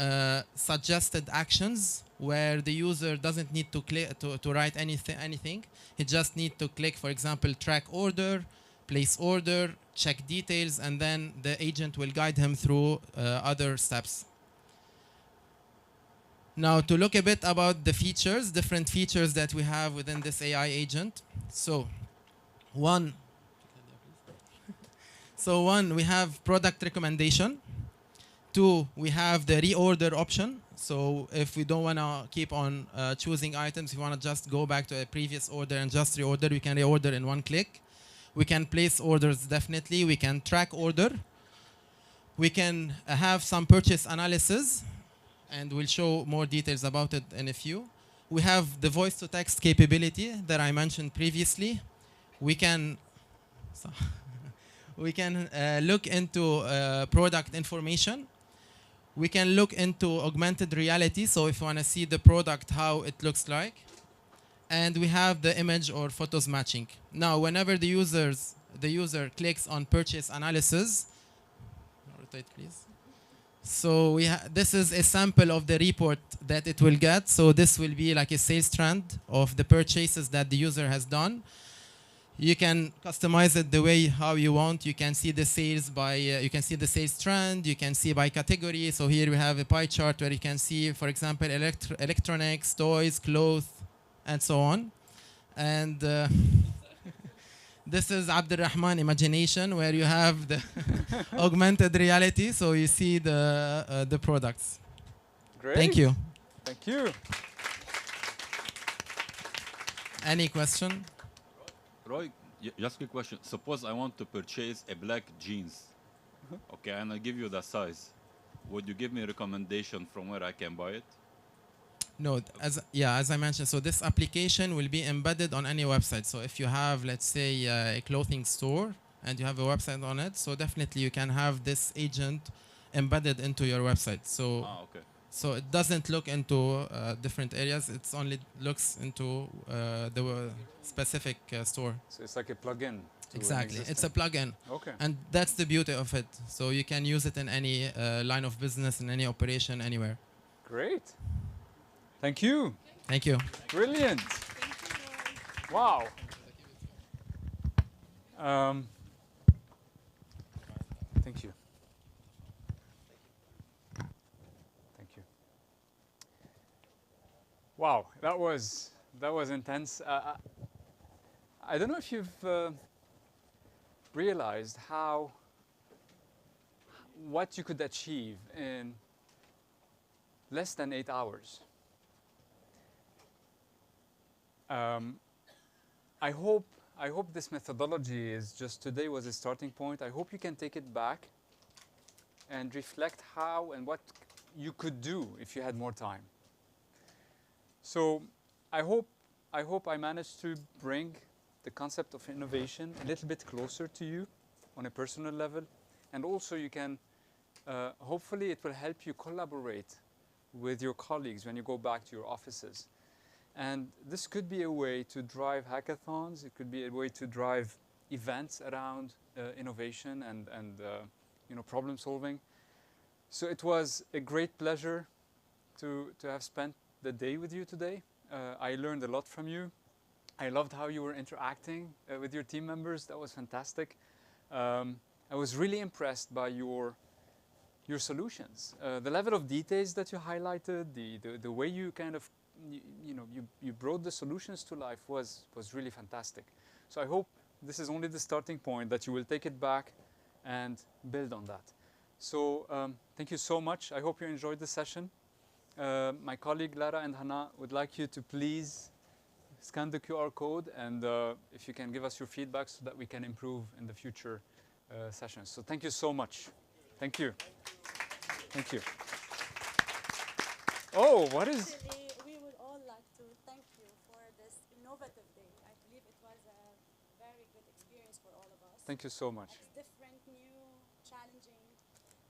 suggested actions where the user doesn't need to click to write anything. He just needs to click, for example, track order, place order, check details, and then the agent will guide him through other steps. Now, to look a bit about the features, different features that we have within this AI agent. So, one, we have product recommendation. Two, we have the reorder option. So if we don't want to keep on choosing items, we want to just go back to a previous order and just reorder, we can reorder in one click. We can place orders definitely. We can track order. We can have some purchase analysis, and we'll show more details about it in a few. We have the voice to text capability that I mentioned previously. We can look into product information. We can look into augmented reality. So if you want to see the product, how it looks like. And we have the image or photos matching. Now, whenever the user clicks on purchase analysis, rotate please. So this is a sample of the report that it will get. So this will be like a sales trend of the purchases that the user has done. You can customize it the way how you want. You can see the sales by, you can see the sales trend. You can see by category. So here we have a pie chart where you can see, for example, electronics, toys, clothes, and so on. And this is Abdurrahman Imagination, where you have the augmented reality. So you see the products. Great. Thank you. Thank you. Any question? Roy, just a quick question. Suppose I want to purchase a black jeans, okay, and I give you the size. Would you give me a recommendation from where I can buy it? No, as I mentioned, so this application will be embedded on any website. So if you have, let's say, a clothing store and you have a website on it, so definitely you can have this agent embedded into your website. So, okay. So it doesn't look into different areas. It only looks into the specific store. So it's like a plugin. Exactly, it's a plugin. Okay. And that's the beauty of it. So you can use it in any line of business, in any operation, anywhere. Great. Thank you. Thank you. Brilliant. Wow. Thank you. Thank you. Wow, that was intense. I don't know if you've realized what you could achieve in less than 8 hours. I hope this methodology is just today was a starting point. I hope you can take it back and reflect how and what you could do if you had more time. So I hope I managed to bring the concept of innovation a little bit closer to you on a personal level, and also you can hopefully it will help you collaborate with your colleagues when you go back to your offices. And this could be a way to drive hackathons. It could be a way to drive events around innovation and problem solving. So it was a great pleasure to have spent the day with you today. I learned a lot from you. I loved how you were interacting with your team members. That was fantastic. I was really impressed by your solutions. The level of details that you highlighted, the way you kind of you brought the solutions to life was really fantastic. So I hope this is only the starting point, that you will take it back and build on that. So thank you so much. I hope you enjoyed the session. My colleague Lara and Hannah would like you to please scan the QR code, and if you can give us your feedback so that we can improve in the future sessions. So thank you so much. Thank you. Thank you. Oh, what is... Actually, we would all like to thank you for this innovative day. I believe it was a very good experience for all of us. Thank you so much. It's different, new, challenging,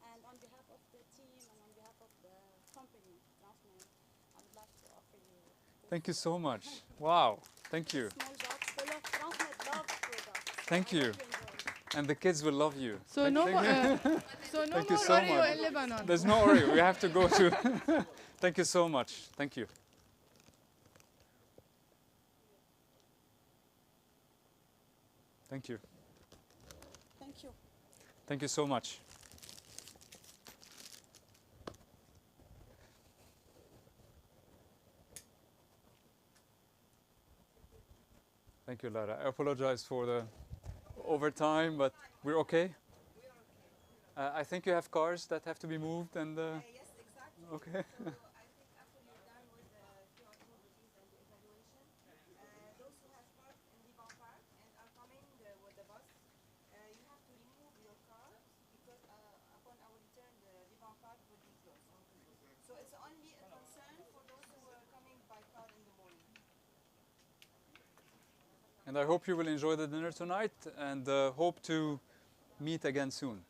and on behalf of the team and on behalf of the company, Transmed, I would like to offer you this. Thank you so much. Wow. Thank you. Small box full of Transmed love products. Thank you. And the kids will love you. So no more, so no Thank you more so Oreo much. in Lebanon. There's no Oreo. We have to go to... Thank you so much. Thank you. Thank you. Thank you. Thank you so much. Thank you, Lara. I apologize for the overtime, but we're okay? I think you have cars that have to be moved and... Yes, exactly. Okay. So I think after you're done with the QR code reviews and the evaluation, those who have parked in Liban Park and are coming with the bus, you have to remove your car because upon our return, the Liban Park will be closed. So it's only a concern for those who are coming by car in the morning. And I hope you will enjoy the dinner tonight, and hope to meet again soon.